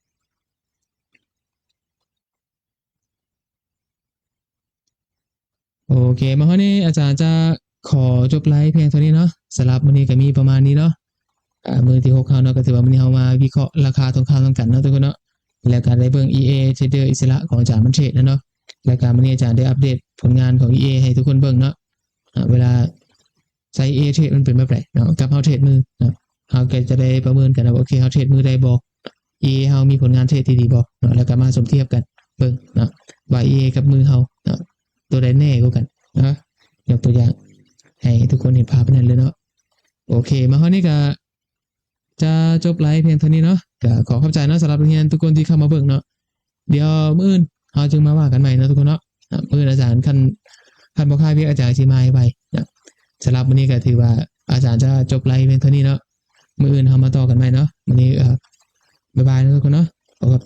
โอเคมาฮอดนี้อาจารย์จะขอจบไลฟ์เพียงเท่านี้เนาะสำหรับมื้อนี้ก็มีประมาณนี้เนาะมื้อที่6เฮาเนาะก็ถือว่ามื้อนี้เฮามาวิเคราะห์ราคาทองคำนำกันเนาะทุกคนเนาะแล้วก็ได้เบิ่ง EA เทรดเดอร์อิสระของอาจารย์มันเทรดเนาะแล้วก็มื้อนี้อาจารย์ได้อัปเดตผลงานของ EA ให้ทุกคนเบิ่งเนาะเวลาใช้ EA เทรดมันเป็นแบบไหนเนาะกับเฮาเทรดมือเนาะเฮาก็จะได้ประเมินกันว่าโอเคเฮาเทรดมือได้บ่ EA เฮามีผลงานเทรดที่ดีบ่เนาะแล้วก็มาสมเทียบกันเบิ่งเนาะว่า EA กับมือเฮาเนาะตัวใดแน่กว่ากันนะยกตัวอย่างให้ทุกคนเห็นภาพนั้นเลยเนาะโอเคมาฮอดนี้ก็จะจบไลฟ์เพียงเท่านี้เนาะก็ขอขอบใจเนาะสำหรับนักเรียนทุกคนที่เข้ามาเบิ่งเนาะเดี๋ยวมื้ออื่นเฮาจึงมาว่ากันใหม่เนาะทุกคนเนาะมื้ออื่นอาจารย์คันบ่คายเวียกอาจารย์สิมาให้ไว้นะสำหรับมื้อนี้ก็ถือว่าอาจารย์จะจบไลฟ์เพียงเท่านี้เนาะมื้ออื่นเฮามาต่อกันใหม่เนาะมื้อนี้บ๊ายบายนะทุกคนเนาะขอบ